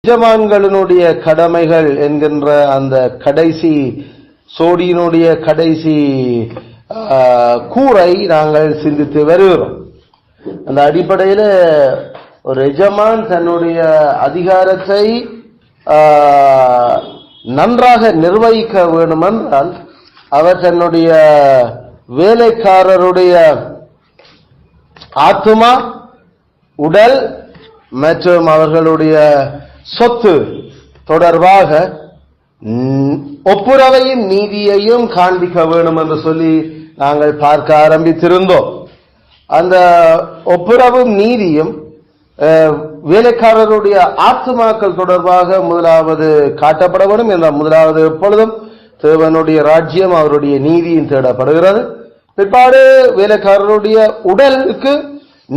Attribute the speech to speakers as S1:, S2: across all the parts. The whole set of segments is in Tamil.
S1: எஜமான்களினுடைய கடமைகள் என்கின்ற அந்த கடைசி சோடியினுடைய கடைசி கூரை நாங்கள் சிந்தித்து வருகிறோம். அந்த அடிப்படையில் ஒரு எஜமான் தன்னுடைய அதிகாரத்தை நன்றாக நிர்வகிக்க வேண்டுமென்றால் அவர் தன்னுடைய வேலைக்காரருடைய ஆத்துமா, உடல் மற்றும் அவர்களுடைய சொத்து தொடர்பாக ஒப்புரவையும் நீதியையும் காண்பிக்க வேண்டும் என்று சொல்லி நாங்கள் பார்க்க ஆரம்பித்திருந்தோம். அந்த ஒப்புரவும் நீதியும் வேலைக்காரருடைய ஆத்துமாக்கள் தொடர்பாக முதலாவது காட்டப்பட வேண்டும் என்ற முதலாவது எப்பொழுதும் தேவனுடைய ராஜ்யம் அவருடைய நீதியும் தேடப்படுகிறது. பிற்பாடு வேலைக்காரருடைய உடலுக்கு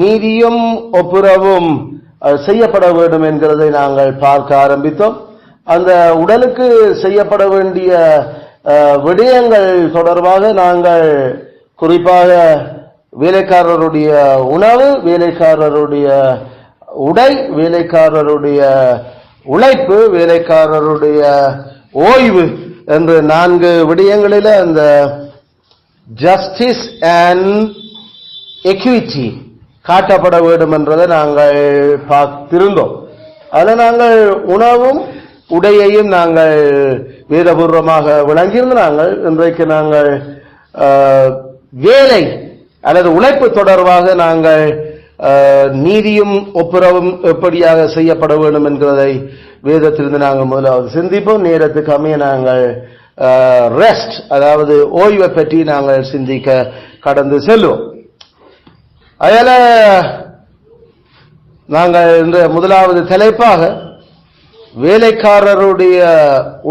S1: நீதியும் ஒப்புரவும் செய்யப்பட வேண்டும் என்கிறதை நாங்கள் பார்க்க ஆரம்பித்தோம். அந்த உடலுக்கு செய்யப்பட வேண்டிய விடயங்கள் தொடர்பாக நாங்கள் குறிப்பாக வேலைக்காரருடைய உணவு, வேலைக்காரருடைய உடை, வேலைக்காரருடைய உழைப்பு, வேலைக்காரருடைய ஓய்வு என்று 4 விடயங்களில் அந்த ஜஸ்டிஸ் அண்ட் எக்விட்டி காட்டப்பட வேண்டும் என்றதை நாங்கள் பார்த்திருந்தோம். அதில் நாங்கள் உணவும் உடையையும் நாங்கள் வேதபூர்வமாக விளங்கியிருந்தோம். நாங்கள் இன்றைக்கு நாங்கள் வேலை அல்லது உழைப்பு தொடர்பாக நாங்கள் நீதியும் ஒப்புரவும் எப்படியாக செய்யப்பட வேண்டும் என்கிறதை வேதத்திலிருந்து நாங்கள் முதலாவது சிந்திப்போம். நேரத்துக்கு அமைய நாங்கள் ரெஸ்ட் அதாவது ஓய்வை பற்றி நாங்கள் சிந்திக்க கடந்து செல்வோம். அதில் நாங்கள் இந்த முதலாவது தலைப்பாக வேலைக்காரருடைய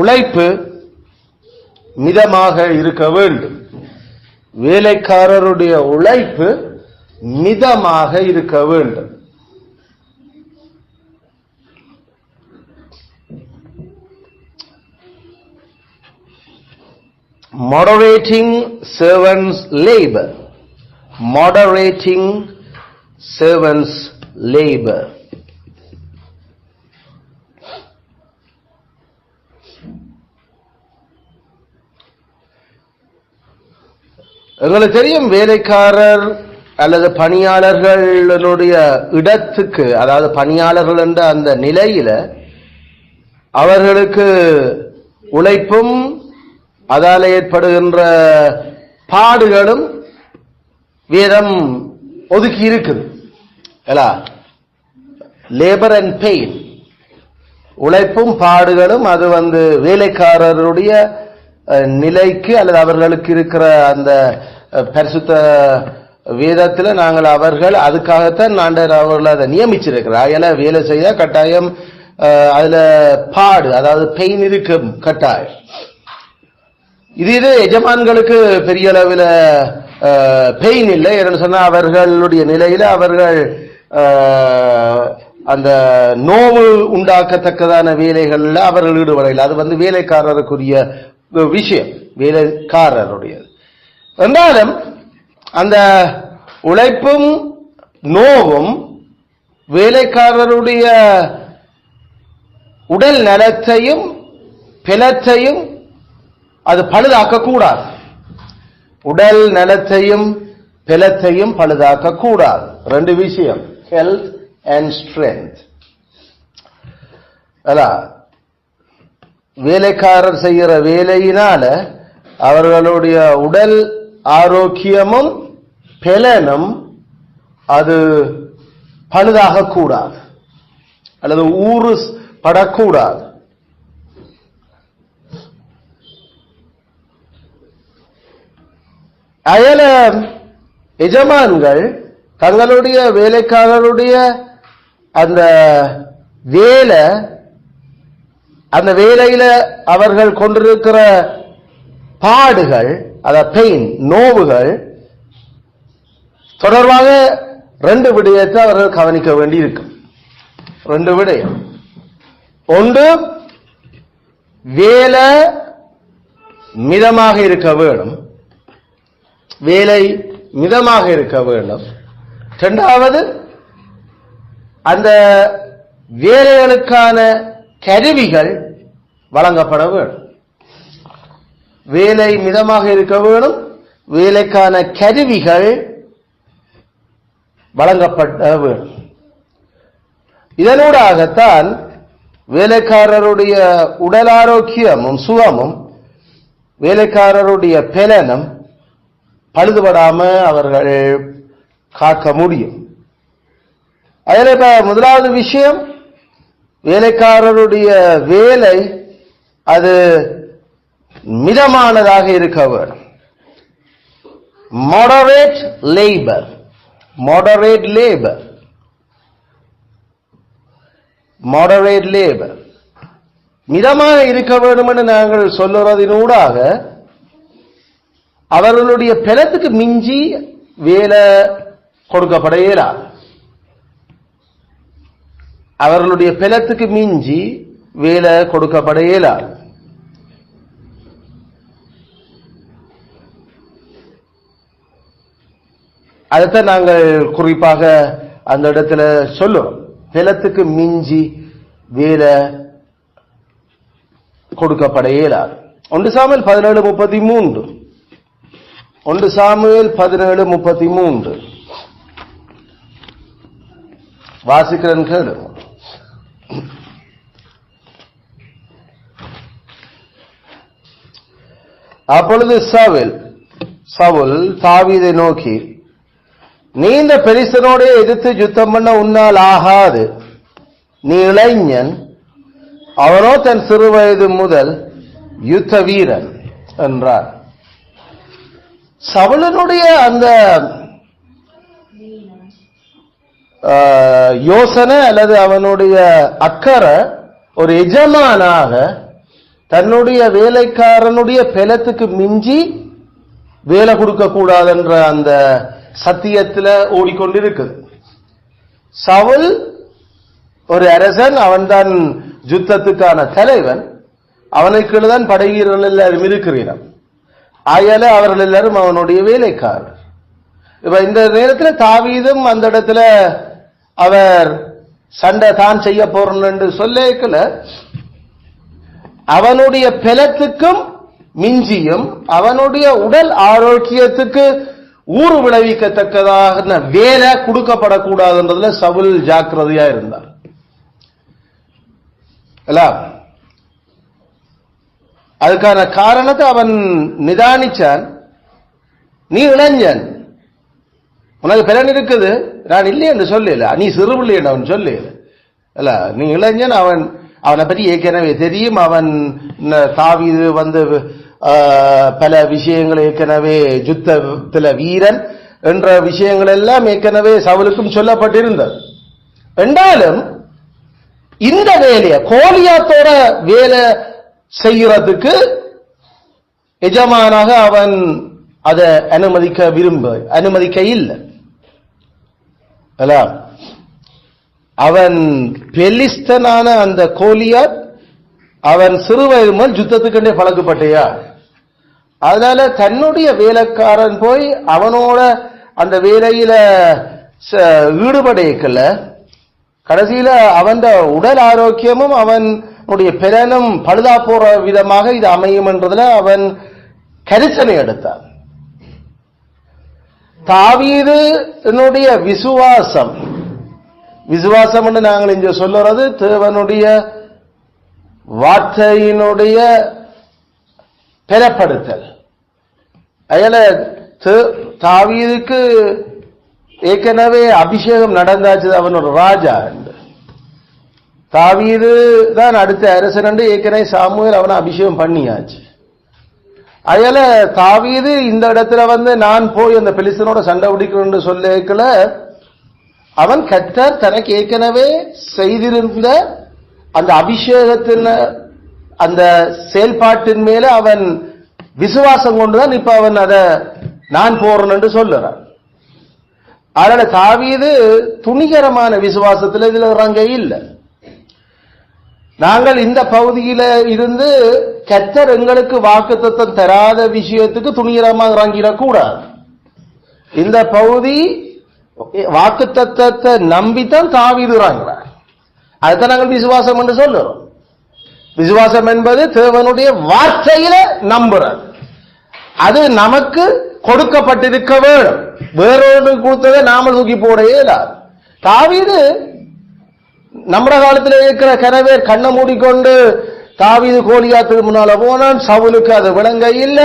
S1: உழைப்பு மிதமாக இருக்க வேண்டும். வேலைக்காரருடைய உழைப்பு மிதமாக இருக்க வேண்டும். Moderating servants' labor. Moderating servants' labor. எங்களுக்கு தெரியும் வேலைக்காரர் அல்லது பணியாளர்களுடைய இடத்துக்கு, அதாவது பணியாளர்கள் என்ற அந்த நிலையில அவர்களுக்கு உழைப்பும் அதால ஏற்படுகின்ற பாடுகளும் வேதம் ஒதுக்கி இருக்குது. லேபர் அண்ட் பெயின், உழைப்பும் பாடுகளும் அது வேலைக்காரருடைய நிலைக்கு அல்லது அவர்களுக்கு இருக்கிற அந்த பரிசுத்த வேதத்தில் நாங்கள் அவர்கள் அதுக்காகத்தான் நாங்கள் அவர்கள் அதை நியமிச்சிருக்கிறார். அதில் வேலை செய்ய கட்டாயம் அதுல பாடு அதாவது பெயின் இருக்கும் கட்டாயம். இது எஜமான்களுக்கு பெரிய அளவில் பெயின் இல்லை. என்று சொன்னால் அவர்களுடைய நிலையில அவர்கள் அந்த நோவு உண்டாக்கத்தக்கதான வேலைகள்ல அவர்கள் ஈடுபடவில்லை. அது வேலைக்காரருக்குரிய விஷயம், வேலைக்காரருடையது. என்றாலும் அந்த உழைப்பும் நோவும் வேலைக்காரருடைய உடல் நலத்தையும் பிலத்தையும் அது பழுதாக்க கூடாது. உடல் நலத்தையும் பிலத்தையும் பழுதாக்க கூடாது. 2 விஷயம், ஹெல்த் அண்ட் ஸ்ட்ரென்த். வேலைக்காரர் செய்கிற வேலையினால அவர்களுடைய உடல் ஆரோக்கியமும் பலனும் அது பழுதாக கூடாது அல்லது ஊறு படக்கூடாது. அயல எஜமான்கள் தங்களுடைய வேலைக்காரருடைய அந்த வேலையில அவர்கள் கொண்டிருக்கிற பாடுகள், அத பெயின், நோவுகள் தொடர்பாக 2 விடயத்தை அவர்கள் கவனிக்க வேண்டி இருக்கும். 2 விடயம். ஒன்று, வேலை மிதமாக இருக்க வேண்டும், வேலை மிதமாக இருக்க வேண்டும். 2வது, அந்த வேலைகளுக்கான கருவிகள் வழங்கப்பட வேண்டும். வேலை மிதமாக இருக்க வேணும். வேலைக்கான கருவிகள் வழங்கப்பட வேண்டும். இதனூடாகத்தான் வேலைக்காரருடைய உடல் ஆரோக்கியமும் சுகமும் வேலைக்காரருடைய பலனும் பழுதுபடாம அவர்கள் காக்க முடியும். அதில் முதலாவது விஷயம், வேலைக்காரருடைய வேலை அது மிதமானதாக இருக்க வேண்டும். Moderate labour, moderate labour, moderate labour மிதமாக இருக்க வேண்டும் என்று நாங்கள் சொல்லுறதினூடாக அவர்களுடைய பலத்துக்கு மிஞ்சி வேலை கொடுக்கப்பட இயலாது. அவர்களுடைய பலத்துக்கு மிஞ்சி வேலை கொடுக்கப்பட இயலாது. அதைத்தான் நாங்கள் குறிப்பாக அந்த இடத்துல சொல்லுறோம். பலத்துக்கு மிஞ்சி வேலை கொடுக்கப்பட இயலாது. 1 சாமுவேல் 17:33, 1 சாமுவேல் 17:33 வாசிக்கிறேன் கேளு. அப்பொழுது சவுல் தாவீதை நோக்கி, நீ இந்த பெலிஸ்தனோட எதிர்த்து யுத்தம் பண்ண உன்னால் ஆகாது, நீ இளைஞன், அவனோ தன் சிறு வயது முதல் யுத்த வீரன் என்றார். சவுலனுடைய அந்த யோசனை அல்லது அவனுடைய அக்கறை ஒரு எஜமானாக தன்னுடைய வேலைக்காரனுடைய பலத்துக்கு மிஞ்சி வேலை கொடுக்க கூடாதுன்ற அந்த சத்தியத்தில் ஓடிக்கொண்டிருக்குது. சவுல் ஒரு அரசன், அவன்தான் யுத்தத்துக்கான தலைவன், அவனுக்கு தான் படை வீரர்கள் எல்லாரும் இருக்கிறான். ஆயால அவர்கள் எல்லாரும் அவனுடைய வேலைக்காரர். இப்ப இந்த நேரத்தில் தாவீதும் அந்த இடத்துல அவர் சண்டை தான் செய்ய போறேன் என்று சொல்லல, அவனுடைய பலத்துக்கும் மிஞ்சியும் அவனுடைய உடல் ஆரோக்கியத்துக்கு ஊறு விளைவிக்கத்தக்கதாக வேலை கொடுக்கப்படக்கூடாதுன்றதுல சவுல் ஜாக்கிரதையா இருந்தார். அதுக்கான காரணத்தை அவன் நிதானிச்சான். நீ இளைஞன், உனக்கு பலன் இருக்குது, நான் இல்லை என்று சொல்லல, நீ சிறுபிள்ளை என்று அவன் சொல்லல. நீ இளைஞன், அவனை பற்றி ஏற்கனவே தெரியும். அவன் தாவீது பல விஷயங்கள் ஏற்கனவே யுத்தத்தில் வீரன் என்ற விஷயங்கள் எல்லாம் ஏற்கனவே சவுலுக்கும் சொல்லப்பட்டிருந்தது. என்றாலும் இந்த வேலையை கோலியாத்தோட வேலை செய்யறதுக்கு எஜமானாக அவன் அதை அனுமதிக்க இல்லை. அவன் பெலிஸ்தனான அந்த கோலியாத் அவன் சிறுவயது முதல் யுத்தத்துக்கண்டே பழக்கப்பட்டையா. அதனால தன்னுடைய வேலைக்காரன் போய் அவனோட அந்த வேலையில ஈடுபடைக்கல, கடைசியில அவன் உடல் ஆரோக்கியமும் அவனுடைய பிறனும் பழுதா போற விதமாக இது அமையும் என்றதுல அவன் கரிசனை எடுத்தான். தாவீதுனுடைய விசுவாசம் என்று நாங்கள் இங்க சொல்லுறது தேவனுடைய வார்த்தையினுடைய பெறப்படுத்தல். அதனால தாவீதுக்கு ஏற்கனவே அபிஷேகம் நடந்தாச்சு, அவன் ஒரு ராஜா என்று. தாவீது தான் அடுத்த அரசன் என்று ஏற்கனவே சாமுவேல் அவனை அபிஷேகம் பண்ணியாச்சு. அதனால தாவீது இந்த இடத்துல நான் போய் அந்த பெலிஸ்தனோட சண்டை பிடிக்கணும்னு சொல்லல, அவன் கர்த்தர் தனக்கு ஏற்கனவே செய்திருந்த அந்த அபிஷேகத்தின் அந்த செயல்பாட்டின் மேல அவன் விசுவாசம் கொண்டுதான் இப்ப அவன் அதை நான் போறேன் என்று சொல்லுறான். அதனால தாவீது துணிகரமான விசுவாசத்தில் இதுல இறங்க இல்லை. நாங்கள் இந்த பகுதியில இருந்து கர்த்தர் எங்களுக்கு வாக்குத்தத்தம் தராத விஷயத்துக்கு துணிகரமாக இறங்கிடக்கூடாது. இந்த பகுதி வாக்குத்தத்தத்தை நம்பித்தான் தாவீது இறங்குறார். அதுதான் நாங்கள் விசுவாசம் என்று சொல்லுறோம். விசுவாசம் என்பது தேவனுடைய வார்த்தையில நம்புறது. அது நமக்கு கொடுக்கப்பட்டிருக்க வேண்டும். வேறொரு கொடுத்ததை நாம தூக்கி போட இயலாது. தாவீது நம்முடைய காலத்தில் இருக்கிற கனவேர் கண்ணை மூடிக்கொண்டு தாவீது கோலியாத்துக்கு முன்னால போனான். சவுலுக்கு அது விளங்க இல்ல.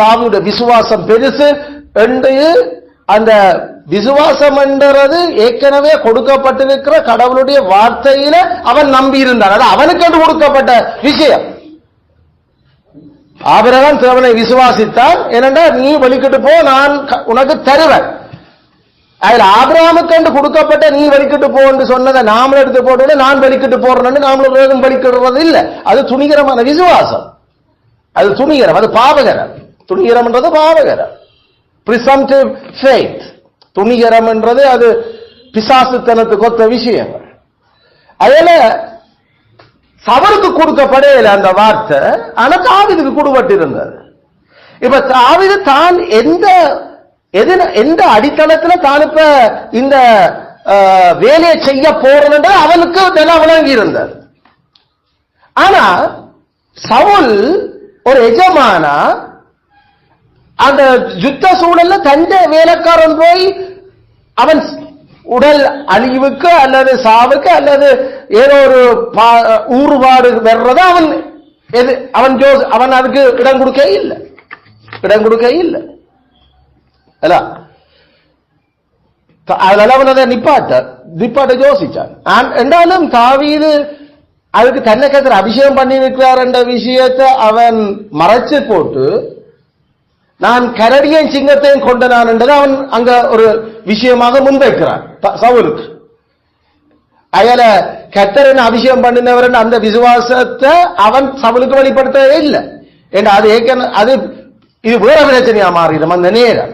S1: தாவீதுடைய விசுவாசம் பெருசு என்று அந்த விசுவாசம் என்றது ஏற்கனவே கொடுக்கப்பட்டிருக்கிற கடவுளுடைய வார்த்தையில அவன் நம்பி இருந்தான். அது அவனுக்கு கொடுக்கப்பட்ட விஷயம். ஆபிரகாம் தேவனை விசுவாசித்தான். ஏனென்றால் நீ வழிகிட்டு போ, நான் உனக்கு தருவேன். அதில் ஆபிரகாமுக்கு கொடுக்கப்பட்ட நீ வலிக்கிட்டு போ என்று சொன்னதை நாமளும் எடுத்து போட்டு நான் வலிக்கிட்டு போறேன்னு நாமளும் வேகம் வலிக்கிறது இல்லை. அது துணிகரமான விசுவாசம். அது துணிகரம், அது பாவகரம். துணிகரம் என்றது பாவகரம். பிரிசம்டிவ் ஃபெய்த். துணிகரம் என்றது அது பிசாசுத்தனத்துக்கு ஒத்த விஷயங்கள். அதில் சவருக்கு கொடுக்கப்படையில அந்த வார்த்தை, ஆனா தாவீதுக்கு கொடுக்கப்பட்டிருந்தது. இப்ப தாவீது தான் எந்த அடித்தளத்தில் தான் இப்ப இந்த வேலையை செய்ய போறது அவனுக்கு நல்லா விளங்கி இருந்தது. ஆனா சவுல் ஒரு எஜமானா அந்த யுத்த சூழல்ல தந்த வேலைக்காரன் போய் அவன் உடல் அழிவுக்கு அல்லது சாவுக்கு அல்லது ஏதோ ஒரு ஊறுபாடு வர்றத அவன் அதுக்கு இடம் கொடுக்க இல்லை. அதனால அவன் அதை நிப்பாட்ட யோசிச்சான். என்றாலும் தாவீது அதுக்கு தன்னை கத்திர அபிஷேகம் பண்ணி இருக்கிறார் என்ற விஷயத்தை அவன் மறைச்சு போட்டு நான் கரடியன் சிங்கத்தையும் கொண்ட நான் என்றதை அவன் அங்க ஒரு விஷயமாக முன்வைக்கிறான் சவுலுக்கு. அயல கத்தரன் அபிஷேகம் பண்ணினவர் அந்த விசுவாசத்தை அவன் சவுலுக்கு வெளிப்படுத்தவே இல்லை. ஏன்னா அது இது வேற பிரச்சனையா மாறிடும் அந்த நேரம்.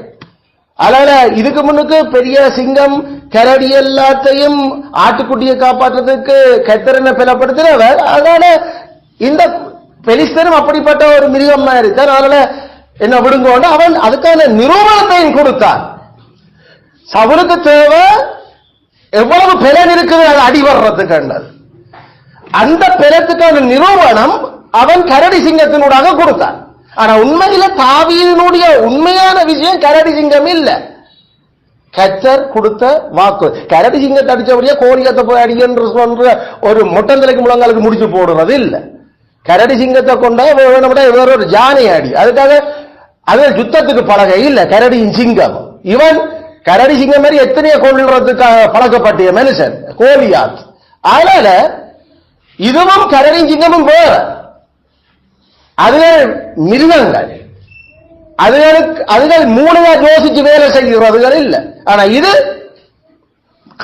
S1: அதனால இதுக்கு முன்னுக்கு பெரிய சிங்கம் கரடி எல்லாத்தையும் ஆட்டுக்குட்டியை காப்பாற்றுறதுக்கு கத்தரனை பலப்படுத்தினவர். அதனால இந்த பெலிஸ்தரும் அப்படிப்பட்ட ஒரு மிருகம் மாதிரி தான். அதனால என்ன விடுங்கோண்டு அவன் அதுக்கான நிரூபணத்தையும் கொடுத்தான். சவுலுக்கு தேவை எவ்வளவு பலன் இருக்குது அது அடிவர்றதுக்கு. அந்த பலத்துக்கான நிரூபணம் அவன் கரடி சிங்கத்தினூடாக கொடுத்தான். ஆனா உண்மையில தாவீதினுடைய உண்மையான விஷயம் கரடி சிங்கம் இல்ல, கர்த்தர் கொடுத்த வாக்கு. கரடி சிங்கத்தை அடிச்சபடியா கோரிக்கத்தை போய் அடிக்கின்ற சொல்ற ஒரு மொட்டந்தலைக்கு முழங்காலுக்கு முடிச்சு போடுறது இல்ல. கரடி சிங்கத்தை கொண்டா வேற ஒரு ஜானை அடி. அதுக்காக அது யுத்தத்துக்கு பழக இல்ல கரடியின் சிங்கம். இவன் கரடி சிங்கம் மாதிரி எத்தனையோ கொள்றதுக்காக பழக்கப்பட்டிய மனுஷன் கோலியாத். அதனால இதுவும் கரடி சிங்கமும் வேற. அதுகள் மிருகங்கள், அதுகள் மூளையா யோசிச்சு வேலை செய்கிறதுகள் இல்லை. ஆனா இது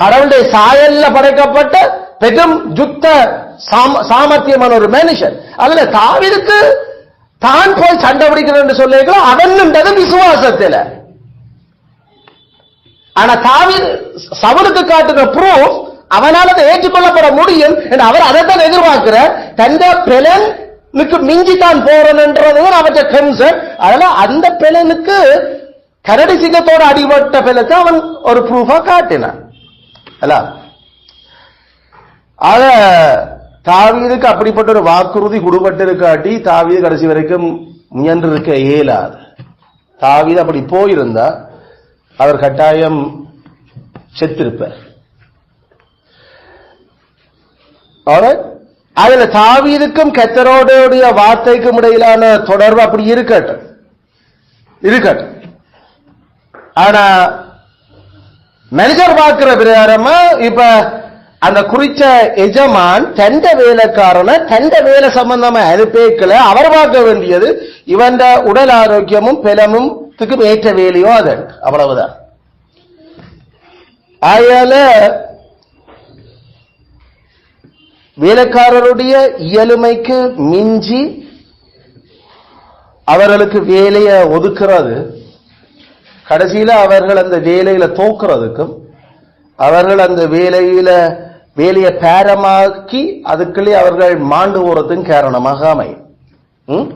S1: கடவுளுடைய சாயல்ல படைக்கப்பட்ட பெரும் யுத்த சாமர்த்தியமான ஒரு மனுஷன். அதுல தாவீதுக்கு தான் போய் சண்டை பிடிக்கிறேன் சொல்லிருக்கலாம் அவன்ன்றது விசுவாசத்துல. ஆனா தாவீது சவுலுக்கு காட்டுற ப்ரூஃப் அவனால் அதை ஏற்றுக்கொள்ளப்பட முடியும். அவர் அதைத்தான் எதிர்பார்க்கிற தந்த பெலன் மிஞ்சி தான் போறன்றது அவற்றை கன்சர்ன். அதனால அந்த பெலனுக்கு கரடி சிங்கத்தோட அடிபட்ட பெலத்தை அவன் ஒரு ப்ரூஃபா காட்டினான். ஆக தாவீதுக்கு அப்படிப்பட்ட ஒரு வாக்குறுதி கொடுபட்டிருக்காட்டி தாவீது கடைசி வரைக்கும் முயன்று இருக்க இயலாது. தாவீது அப்படி போயிருந்தா அவர் கட்டாயம் செத்திருப்பார். அதுல தாவீதுக்கும் கர்த்தருடைய வார்த்தைக்கும் இடையிலான தொடர்பு அப்படி இருக்கட்டும். ஆனா மனிதர் பார்க்கிற பிரகாரமா இப்ப அந்த குறிச்ச எஜமான் தண்ட வேலைக்காரனை தண்ட வேலை சம்பந்தமா அனுப்பேக்கல. அவர் பார்க்க வேண்டியது இவன் உடல் ஆரோக்கியமும் பெலமும் ஏற்ற வேலையோ அது அவ்வளவுதான். ஆயால வேலைக்காரருடைய இயலுமைக்கு மிஞ்சி அவர்களுக்கு வேலையை ஒதுக்குறது, கடைசியில அவர்கள் அந்த வேலையில தோக்குறதுக்கும் அவர்கள் அந்த வேலையை பேரமாக்கி அதுக்குள்ளே அவர்கள் மாண்டு போறதுக்கும் காரணமாக அமையும்.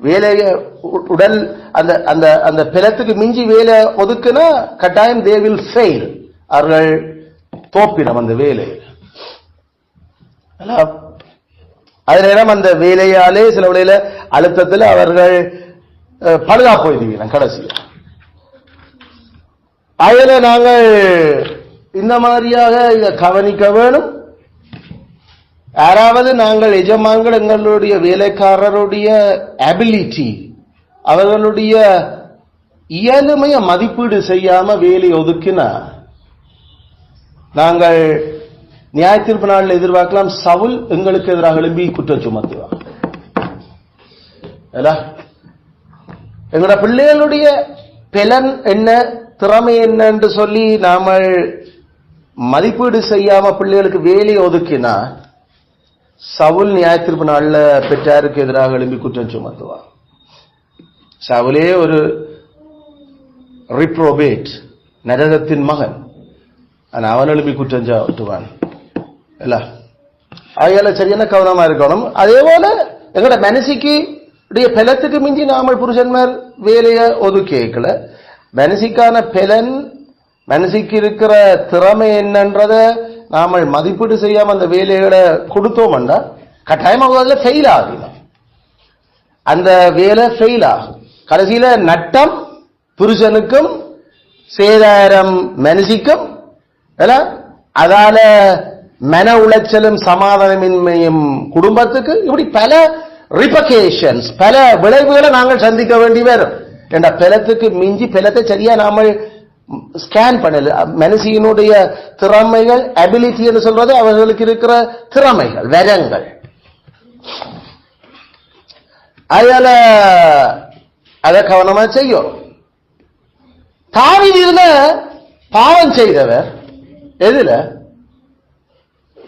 S1: வேலைய உடல் அந்த அந்த அந்த பிளத்துக்கு மிஞ்சி வேலை ஒதுக்குனா கட்டாயம் தே வில் ஃபெயில். அவர்கள் தோப்பினம் அந்த வேலை. அது நேரம் அந்த வேலையாலே சில வேளையில அழுத்தத்தில் அவர்கள் பழுதா போயிருக்கிறாங்க கடைசியில். அதில் நாங்கள் இந்த மாதிரியாக இதை கவனிக்க வேணும். யாராவது நாங்கள் எஜமான்கள் எங்களுடைய வேலைக்காரருடைய அபிலிட்டி, அவர்களுடைய இயலுமைய மதிப்பீடு செய்யாம வேலை ஒதுக்கினா நாங்கள் நியாய தீர்ப்பு நாளில் எதிர்பார்க்கலாம் சவுல் எங்களுக்கு எதிராக எழும்பி குற்றம் சுமத்துவார். எங்களோட பிள்ளைகளுடைய பலன் என்ன, திறமை என்ன என்று சொல்லி நாம மதிப்பீடு செய்யாம பிள்ளைகளுக்கு வேலையை ஒதுக்கினா சவுல் நியாய தீர்ப்பு நாளில் பெற்றாருக்கு எதிராக எழும்பி குற்றம் சுமத்துவார். சவுலே ஒரு ரிப்ரோபேட், நரகத்தின் மகன். அவன் எழுப்பி குற்றம் சாட்டுவான். அதையால சரியான கவனமா இருக்கணும். அதே போல எங்கட மனசிக்கு பலத்துக்கு மிஞ்சி நாம புருஷன்மார் வேலையை ஒதுக்கல. மனசிக்கான பலன், மனசிக்கு இருக்கிற திறமை என்னன்றத நாம மதிப்பீடு செய்யாம அந்த வேலைகளை கொடுத்தோம்னா கட்டாயமாக ஃபெயில் ஆகும். அந்த வேலை ஃபெயில் ஆகும். கடைசியில நட்டம் புருஷனுக்கும் சேதாரம் மனசிக்கும். அதால மன உளைச்சலும் சமாதானமின்மையும் குடும்பத்துக்கு, இப்படி பல ரிபகேஷன்ஸ், பல விளைவுகளை நாங்கள் சந்திக்க வேண்டி வரும். என்ற பலத்துக்கு மிஞ்சி பலத்தை சரியா நாம ஸ்கேன் பண்ணல. மனசினுடைய திறமைகள், அபிலிட்டி என்று சொல்றது அவர்களுக்கு இருக்கிற திறமைகள், வரங்கள். அதனால அதை கவனமா செய்யும். தாவீது இதுல பாவம் செய்தவர் எதுல?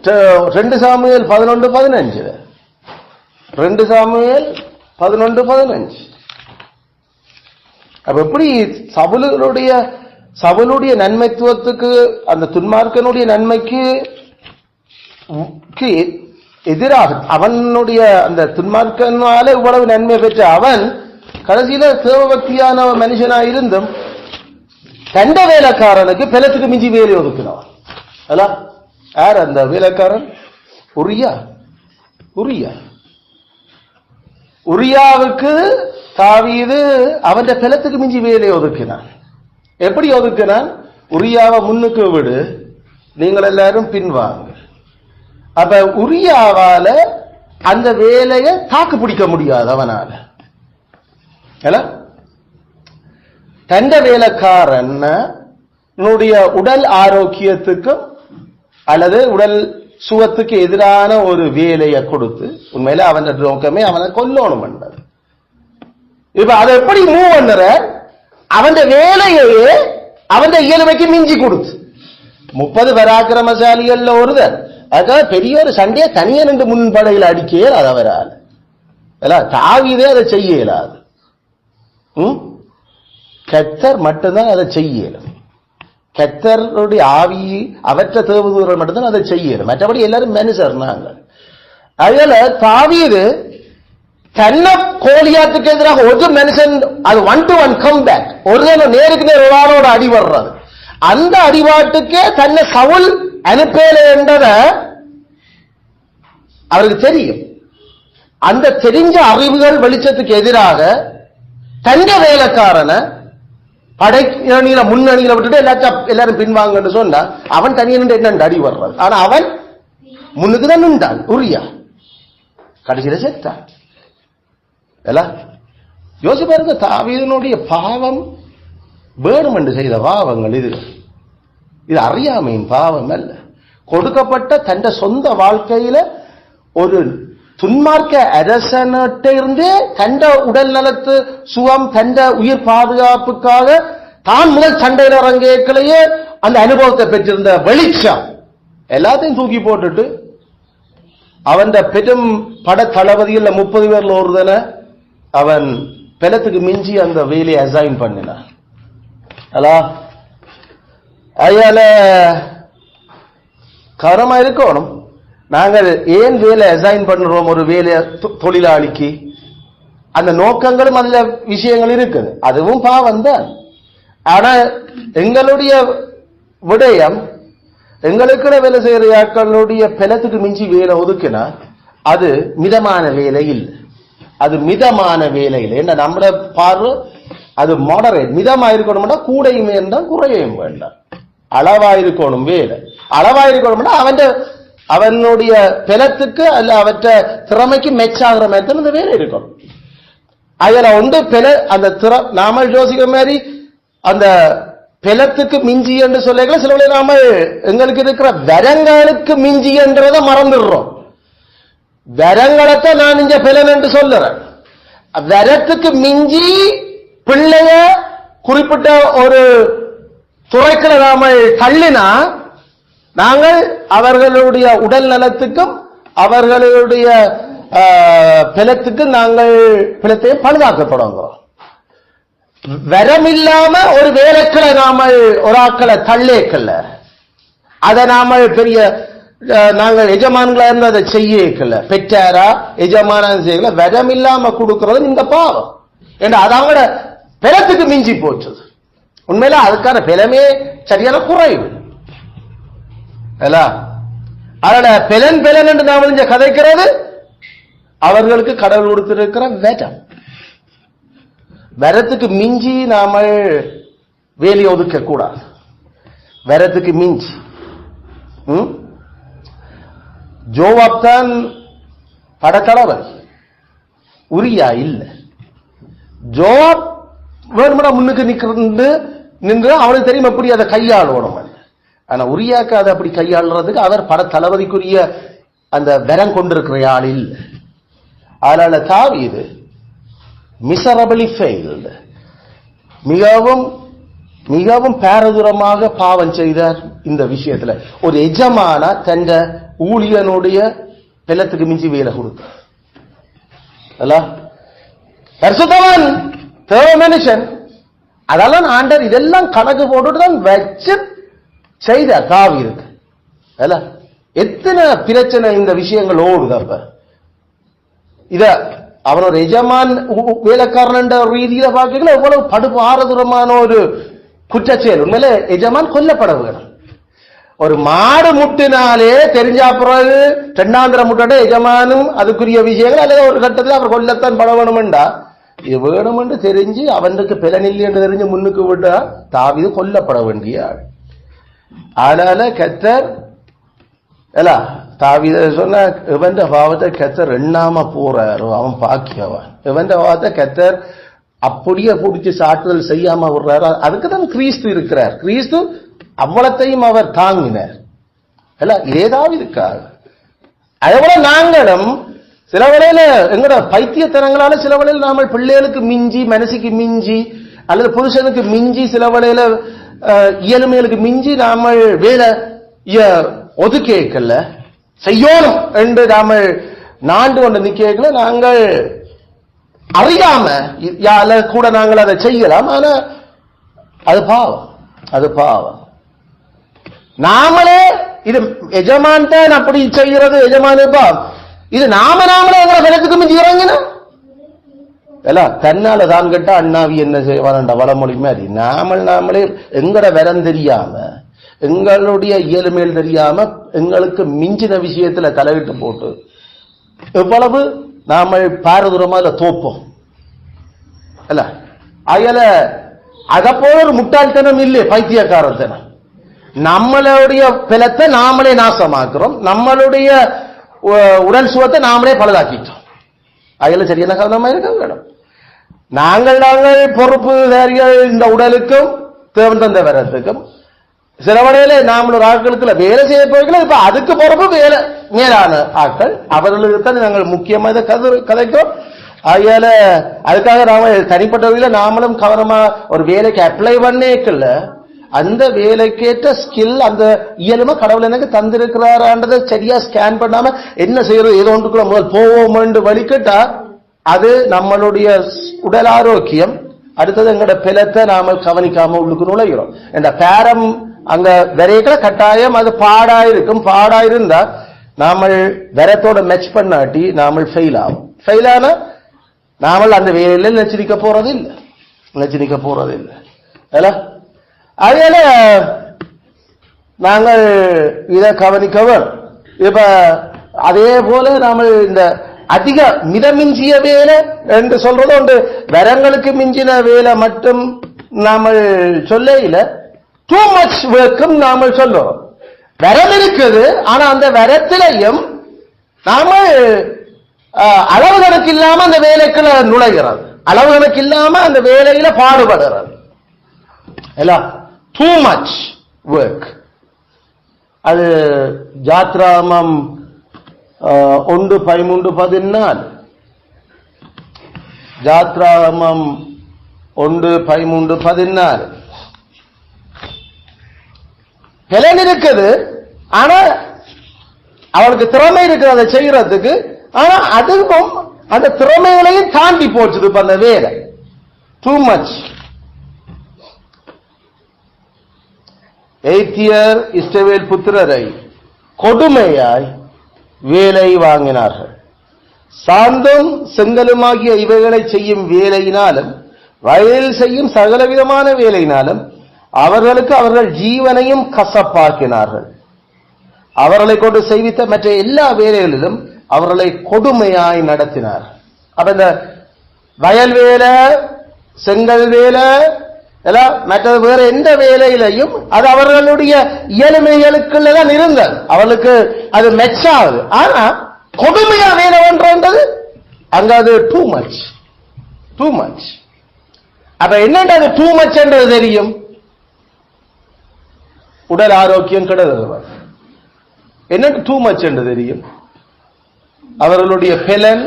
S1: 2 சாமுவேல் 11:15. 2 சாமுவேல் 11:15. அப்ப எப்படி சவுலுடைய நன்மைத்துவத்துக்கு, அந்த துன்மார்க்கனுடைய நன்மைக்கு எதிராக அவனுடைய அந்த துன்மார்க்கனால இவ்வளவு நன்மை பெற்ற அவன் கடைசியில தேவபக்தியான மனுஷனா இருந்தும் கண்ட வேலைக்காரனுக்கு பலத்துக்கு மிஞ்சி வேலை ஒதுக்கினவன். யார் அந்த வேலைக்காரன்? உரியாவுக்கு தாவீது அவன் பலத்துக்கு மிஞ்சி வேலை ஒதுக்கினான். எப்படி ஒதுக்கினான்? உரியாவை முன்னுக்கு விடு, நீங்கள் எல்லாரும் பின்வாங்க. அப்ப உரியாவால அந்த வேலையை தாக்கு பிடிக்க முடியாது அவனால. தண்ட வேலைக்காரனுடைய உடல் ஆரோக்கியத்துக்கும் அல்லது உடல் சுகத்துக்கு எதிரான ஒரு வேலையை கொடுத்து, உண்மையில அவன் நோக்கமே அவனை கொல்லணும் என்றது. இப்ப அதை எப்படி மூவ் பண்ணுற? அவன் வேலையே அவன் இயலுமைக்கு மிஞ்சி கொடுத்து 30 பராக்கிரமசாலிகள்ல ஒருவர். அதுக்காக பெரிய ஒரு சண்டையை தனியே நின்று முன்படையில் அடிக்கவே அது அவரால். தாவீதே அதை செய்ய இயலாது. கர்த்தர் மட்டும்தான் அதை செய்யலும். கர்த்தருடைய ஆவி அவற்ற தேவதூதர்கள் மட்டும்தான் அதை செய்யலும். மற்றபடி எல்லாரும் மனுஷர் நாங்கள். அதனால தாவீது தன்னை கோலியாத்துக்கு எதிராக ஒரு மனுஷன் அது 1-to-1 கம் பேக், ஒரு நேருக்கு நேர் ஒரு அடி வர்றது, அந்த அடிபாட்டுக்கே தன்னை சவுல் அனுப்பல என்றத அவருக்கு தெரியும். அந்த தெரிஞ்ச அறிவுகள் வெளிச்சத்துக்கு எதிராக தங்க வேலைக்காரனை படையணியில முன்னணியில விட்டுட்டு எல்லாரும் பின்வாங்கன்னு சொன்னா அவன் தனியா நின்று என்ன அடி வர்றது. ஆனா அவன் முன்னுக்குதான் நின்றான். உரியா கடைசியில செத்தான். யோசி பாருங்க, தாவீதினுடைய பாவம் வேணும் என்று செய்த பாவங்கள் இது அறியாமையின் பாவம் அல்ல. கொடுக்கப்பட்ட தன் சொந்த வாழ்க்கையில ஒரு துன்மார்க்க அரசனிட்ட இருந்து தண்ட உடல் நலத்து சுகம், தண்ட உயிர் பாதுகாப்புக்காக தான் முதல் சண்டையில் இறங்கிய அந்த அனுபவத்தை பெற்றிருந்த வெளிச்சம் எல்லாத்தையும் தூக்கி போட்டுட்டு அவன் பெரும் பட தளபதியில் 30 பேர்ல ஒருதனை அவன் பலத்துக்கு மிஞ்சி அந்த வேலையை அசைன் பண்ணினான். அதனால கவனமா இருக்கணும். நாங்கள் ஏன் வேலை அசைன் பண்றோம் ஒரு வேலை தொழிலாளிக்கு? அந்த நோக்கங்களும் அதுல விஷயங்கள் இருக்குது, அதுவும் பாவம் தான். ஆனா எங்களுடைய விடயம், எங்களுக்கு வேலை செய்யற ஆட்களுடைய பலத்துக்கு மிஞ்சி வேலை ஒதுக்கினா அது மிதமான வேலை இல்லை. அது மிதமான வேலை இல்லை. என்ன நம்மள பார்வை அது மாடரேட், மிதமா இருக்கணும்னா கூடையும் வேண்டாம் குறையும் வேண்டாம், அளவா இருக்கணும் வேலை. அளவா இருக்கணும்னா அவனுடைய பலத்துக்கு அல்ல அவற்ற திறமைக்கு மெச்சாகிற மாதிரி அந்த வேலை இருக்கணும். அதுல ஒன்று அந்த நாம யோசிக்கிற மாதிரி அந்த பலத்துக்கு மிஞ்சி என்று சொல்ல சில நாம எங்களுக்கு இருக்கிற வரங்களுக்கு மிஞ்சி என்றதை மறந்துடுறோம். வரங்களத்தை நான் இங்க பலன் என்று சொல்லுறேன். வரத்துக்கு மிஞ்சி பிள்ளைய குறிப்பிட்ட ஒரு துறைக்குள்ள நாம தள்ளினா நாங்கள் அவர்களுடைய உடல் நலத்துக்கும் அவர்களுடைய பலத்துக்கும் நாங்கள் பலத்தை பழுதாக்க தொடங்குறோம். வரமில்லாம ஒரு வேலைக்களை நாம ஒரு ஆக்களை தள்ளேக்கல்ல, அதை நாம பெரிய நாங்கள் எஜமான்களா இருந்து அதை செய்யக்கல, பெற்றாரா எஜமான செய்யல, வரம் இல்லாம கொடுக்கறது இந்த பாவம் ஏன்னா அது அவங்களோட பலத்துக்கு மிஞ்சி போச்சது. உண்மையில அதுக்கான பலமே சரியான குறைவு. அதனால பெலன் என்று நாம இங்க கதைக்கிறது அவர்களுக்கு கடவுள் கொடுத்திருக்கிற வேடம். வரத்துக்கு மிஞ்சி நாம வேலி ஒதுக்க கூடாது. வரத்துக்கு மிஞ்சி ஜோவாப் தான் படத்தளவர், உரியா இல்ல. ஜோவாப் வேணும்னா முன்னுக்கு நின்று அவனுக்கு தெரியும் எப்படி அதை கையாளணும். ஆனா உரியாக்கு அதை அப்படி கையாளுறதுக்கு அவர் படத்தளபதிக்குரிய அந்த வரம் கொண்டிருக்கிற ஆள் இல்லை. அதனால தாவீது மிசரபிளி ஃபெயில்ட், மிகவும் மிகவும் பாரதூரமாக பாவம் செய்தார் இந்த விஷயத்துல. ஒரு எஜமான தன் ஊழியனுடைய பலத்துக்கு மிஞ்சி வேலை கொடுத்தார். பரிசுத்தவான் தேவ மனுஷன், அதெல்லாம் ஆண்டர் இதெல்லாம் கணக்கு போட்டுட்டு தான் வச்சு செய்தார் தாவீதுக்கு. எத்தனை பிரச்சனை இந்த விஷயங்கள் ஓடுது. அப்ப இத அவன் ஒரு எஜமான் வேலைக்காரன் என்ற ரீதியில பார்க்கல எவ்வளவு படுபாரதூரமான ஒரு குற்றச்செயல். உண்மையில எஜமான் கொல்லப்பட வேணும். ஒரு மாடு முட்டினாலே தெரிஞ்சா பிறகு ரெண்டாந்திர முட்டை எஜமானும் அதுக்குரிய விஷயங்கள் அல்லது ஒரு கட்டத்தில் அவர் கொல்லத்தான் பட வேணுமெண்டா இது வேணும் என்று தெரிஞ்சு அவனுக்கு பலனில்லை என்று தெரிஞ்சு முன்னுக்கு விட்டா தாவீது கொல்லப்பட வேண்டிய ஆள். அதனால கர்த்தர் தாவீது சொன்ன இவன் பாவத்தை கர்த்தர் எண்ணாம போறாரு, அவன் பாக்கியவன். இவன் பாவத்தை கர்த்தர் அப்படியே பிடிச்சி சாட்டுதல் செய்யாம விடுறாரு. அதுக்குதான் கிறிஸ்து இருக்கிறார். கிறிஸ்து அவ்வளத்தையும் அவர் தாங்கினார். இதே தாவீதுக்காக. அதேபோல நாங்களும் சில வேளையில எங்கட பைத்தியத்தனங்களால சில வேளையில நாம பிள்ளைகளுக்கு மிஞ்சி, மனசுக்கு மிஞ்சி அல்லது புருஷனுக்கு மிஞ்சி, சில வேளையில இயலுமைகளுக்கு மிஞ்சி நாம வேலை ஒதுக்கல செய்யணும் என்று நாம நாண்டு கொண்டு நிக்கல. நாங்கள் அறியாம கூட நாங்கள் அதை செய்யலாம். ஆனா அது பாவம், அது பாவம். நாமளே இது எஜமான் தான் அப்படி செய்கிறது, எஜமான பாவம். இது நாமளே எங்களை பலத்துக்கு மிஞ்சி இறங்கினா தன்னால தான் கேட்டா அண்ணாவி என்ன செய்வான்டா வளமொழி மாதிரி நாமளே எங்கட வரம் தெரியாம எங்களுடைய இயலுமையில் தெரியாம எங்களுக்கு மிஞ்சின விஷயத்துல தலையிட்டு போட்டு எவ்வளவு நாம பாரதூரமா இதை தோப்போம். அயல அத போல ஒரு முட்டாள்தனம் இல்லை, பைத்தியக்காரத்தனம். நம்மளுடைய பலத்தை நாமளே நாசமாக்குறோம், நம்மளுடைய உடல் சுகத்தை நாமளே பழுதாக்கிட்டோம். அயல சரியான காரணமா இருக்க வேணும். நாங்கள் பொறுப்பு இந்த உடலுக்கும் தேவன் தந்த வரத்துக்கும் சில வகையில நாம ஒரு ஆட்களுக்கு வேலை செய்ய போய்க்கலாம். இப்ப அதுக்கு பொறுப்பு வேலை மேலான ஆட்கள், அவர்களுக்கு தான் நாங்கள் முக்கியமா இதை கதைக்கிறோம். அயல அதுக்காக நாம தனிப்பட்ட வகையில நாமளும் கவனமா ஒரு வேலைக்கு அப்ளை பண்ணேக்கல அந்த வேலைக்கேற்ற ஸ்கில் அந்த இயலுமை கடவுள் எனக்கு தந்திருக்கிறாரான்றதை சரியா ஸ்கேன் பண்ணாம என்ன செய்யறது ஏதோ ஒன்றுக்குள்ள முதல் போவோம் வலிக்கிட்டா அது நம்மளுடைய உடல் ஆரோக்கியம். அடுத்தது எங்களோட பிளத்தை நாம கவனிக்காம உள்ளுக்கு நுழைகிறோம். இந்த பேரம் அங்க விரைக்கிற கட்டாயம் அது பாடாயிருக்கும். பாடாயிருந்தா நாமல் விரத்தோட மெச் பண்ணாட்டி நாமல் ஃபெயில் ஆகும். ஃபெயில் ஆனா நாமல் அந்த வேலையில நெச்சரிக்க போறது இல்லை, நெச்சரிக்க போறது இல்லை. அதனால நாங்கள் இதை கவனிக்கவர். இப்ப அதே போல நாம இந்த அதிக மிதமிஞ்சிய வேலை என்று சொல்றது உண்டு. வரங்களுக்கு மிஞ்சின வேலை மட்டும் நாம சொல்ல டூ மச் ஒர்க்கும் நாம சொல்றோம். வரம் இருக்குது, ஆனா அந்த வரத்திலையும் நாம அளவு கணக்கு இல்லாம அந்த வேலைக்குள்ள நுழைகிறது, அளவு கணக்கு இல்லாம அந்த வேலையில பாடுபடுறது எல்லாம் டூ மச் ஒர்க். அது ஜாத்ராமம் 1:13-14 ஜாத்ராமம் 1:13-14 பலன் இருக்குது, ஆனா அவளுக்கு திறமை இருக்குது அதை செய்யறதுக்கு. ஆனா அதுவும் அந்த திறமைகளையும் தாண்டி போச்சுது இப்ப அந்த வேலை டூ மச். எய்த்தியர் இஸ்ரவேல் புத்திரரை கொடுமையாய் வேலை வாங்கினார்கள். சாந்தும் செங்கலுமாகிய இவைகளை செய்யும் வேலையினாலும் வயலில் செய்யும் சகலவிதமான வேலையினாலும் அவர்களுக்கு அவர்கள் ஜீவனையும் கசப்பாக்கினார்கள். அவர்களை கொண்டு செய்வித்த மற்ற எல்லா வேலைகளிலும் அவர்களை கொடுமையாய் நடத்தினார். அப்ப இந்த வயல் வேலை, செங்கல் வேலை எல்லாம் மற்றது வேற எந்த வேலையிலையும் அது அவர்களுடைய இயலுமைகளுக்குள்ளதான் இருந்தது, அவர்களுக்கு அது மெச்சாகுது. ஆனா கொடுமையா வேலை பண்றது அங்க அது டூ மச், டூ மச். அப்ப என்னென்ன அது டூ மச் என்றது தெரியும், உடல் ஆரோக்கியம் கெடுதல். என்ன டூ மச் என்று தெரியும், அவர்களுடைய பலன்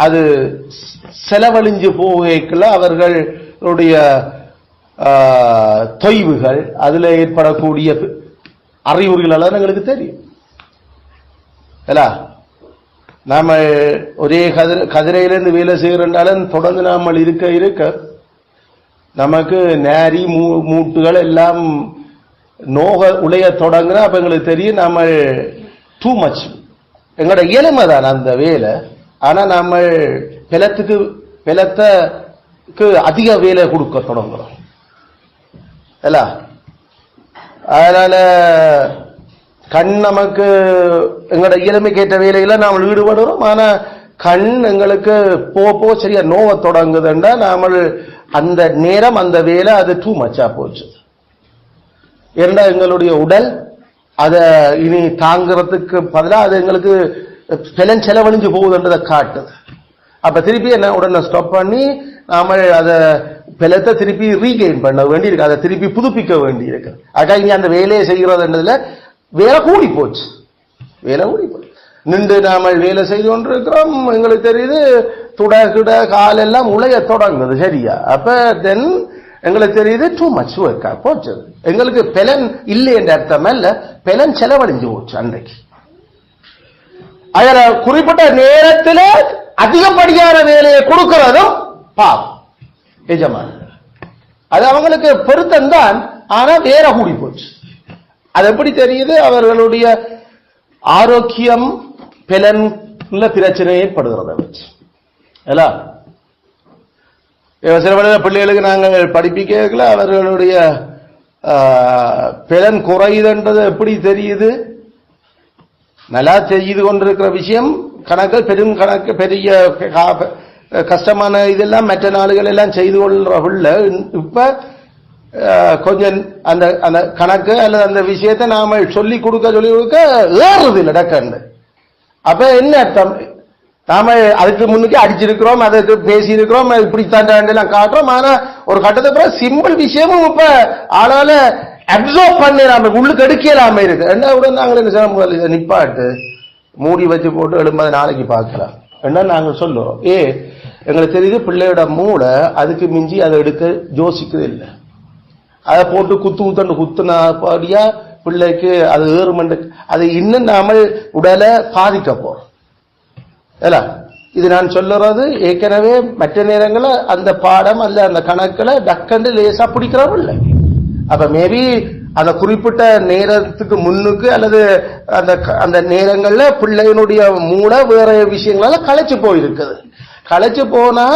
S1: அது செலவழிஞ்சு போகைக்குள்ள அவர்களுடைய தொய்வுகள், அதுல ஏற்படக்கூடிய அறிகுறிகள் எல்லாம் எங்களுக்கு தெரியும். நாம ஒரே கதிரையிலிருந்து வேலை செய்யறதாலும் தொடர்ந்து நாம இருக்க இருக்க நமக்கு நேரி மூட்டுகள் எல்லாம் நோக உடைய தொடங்குனா அப்ப எங்களுக்கு தெரியும் நம்ம டூ மச், எங்களோட இயலுமை தான் அந்த வேலை. ஆனா நம்ம பிளத்துக்கு அதிக வேலை கொடுக்க தொடங்குறோம். அதனால கண் நமக்கு எங்களோட இயலுமைக்கு ஏற்ற வேலையில நாம் ஈடுபடுறோம். ஆனா கண் எங்களுக்கு போ சரியா நோவ தொடங்குதுண்டா நாம அந்த நேரம் அந்த வேலை அது டூ மச்சா போச்சு. ஏன்னா எங்களுடைய உடல் அதை இனி தாங்கிறதுக்கு பதிலாக அது எங்களுக்கு பலன் செலவழிஞ்சு போகுதுன்றதை காட்டுது. அப்ப திருப்பி என்ன உடனே ஸ்டாப் பண்ணி நாம அதை பலத்தை திருப்பி ரீகெயின் பண்ண வேண்டியிருக்கு, அதை திருப்பி புதுப்பிக்க வேண்டியிருக்கு. அக்கா இனி அந்த வேலையை செய்கிறதுன்றதுல வேலை கூடி போச்சு, வேலை கூடி போச்சு. நின்று நாம வேலை செய்து கொண்டிருக்கிறோம், எங்களுக்கு தெரியுது துட காலெல்லாம் உழைய தொடங்குது சரியா. அப்ப தென் எங்களுக்கு தெரியுது டூ மச் ஒர்க்கா போச்சு. எங்களுக்கு பலன் இல்லை என்ற அர்த்தம் அல்ல, பலன் செலவழிஞ்சு போச்சு அன்றைக்கு. அதுல குறிப்பிட்ட நேரத்தில் அதிகப்படியான வேலையை கொடுக்கிறதும் பாவம் எஜமான, அது அவங்களுக்கு பொருத்தம் தான். ஆனா வேற கூடி போச்சு. அது எப்படி தெரியுது, அவர்களுடைய ஆரோக்கியம் பலன்ல பிரச்சனை ஏற்படுகிறத வச்சு. சில பிள்ளைகளுக்கு நாங்கள் படிப்பிக்கல அவர்களுடைய பலன் குறையுதுன்றது எப்படி தெரியுது, நல்லா செய்து கொண்டிருக்கிற விஷயம் கணக்கு பெரும் கணக்கு பெரிய கஷ்டமான இதெல்லாம் மற்ற நாடுகள் எல்லாம் செய்து கொள்ற இப்ப கொஞ்சம் அந்த அந்த கணக்கு அல்லது அந்த விஷயத்தை நாம சொல்லி கொடுக்க ஏறுது நடக்கண்டு. அப்ப என்ன அர்த்தம், நாம அதுக்கு முன்னுக்கு அடிச்சிருக்கிறோம், அதுக்கு பேசி இருக்கிறோம், இப்படித்தான் எல்லாம் காட்டுறோம். ஆனா ஒரு கட்டத்துக்கு சிம்பிள் விஷயமும் இப்ப ஆளால அப்சர்வ் பண்ணி நாம உள்ளுக்கு எடுக்கலாம இருக்கு. என்ன கூட நாங்கள் என்ன செய்ய இதை நிப்பாட்டு மூடி வச்சு போட்டு எழும்பது நாளைக்கு பார்க்கலாம் என்ன நாங்க சொல்லுவோம். எங்களுக்கு தெரியுது பிள்ளையோட மூளை அதுக்கு மிஞ்சி அதை எடுக்க யோசிக்குது இல்லை. அதை போட்டு குத்து குத்துனாப்படியா பிள்ளைக்கு அது ஏறுமண்டு அது இன்னும் நாம உடலை பாதிக்க போறோம். இது நான் சொல்லுறது ஏற்கனவே மற்ற நேரங்கள அந்த பாடம் அல்ல அந்த கணக்குல டக்கண்டு லேசா பிடிக்கிறோம் இல்லை. அப்ப மேபி அந்த குறிப்பிட்ட நேரத்துக்கு முன்னுக்கு அல்லது அந்த அந்த நேரங்கள்ல பிள்ளையினுடைய மூளை வேற விஷயங்களால களைச்சு போயிருக்குது. களைச்சு போனா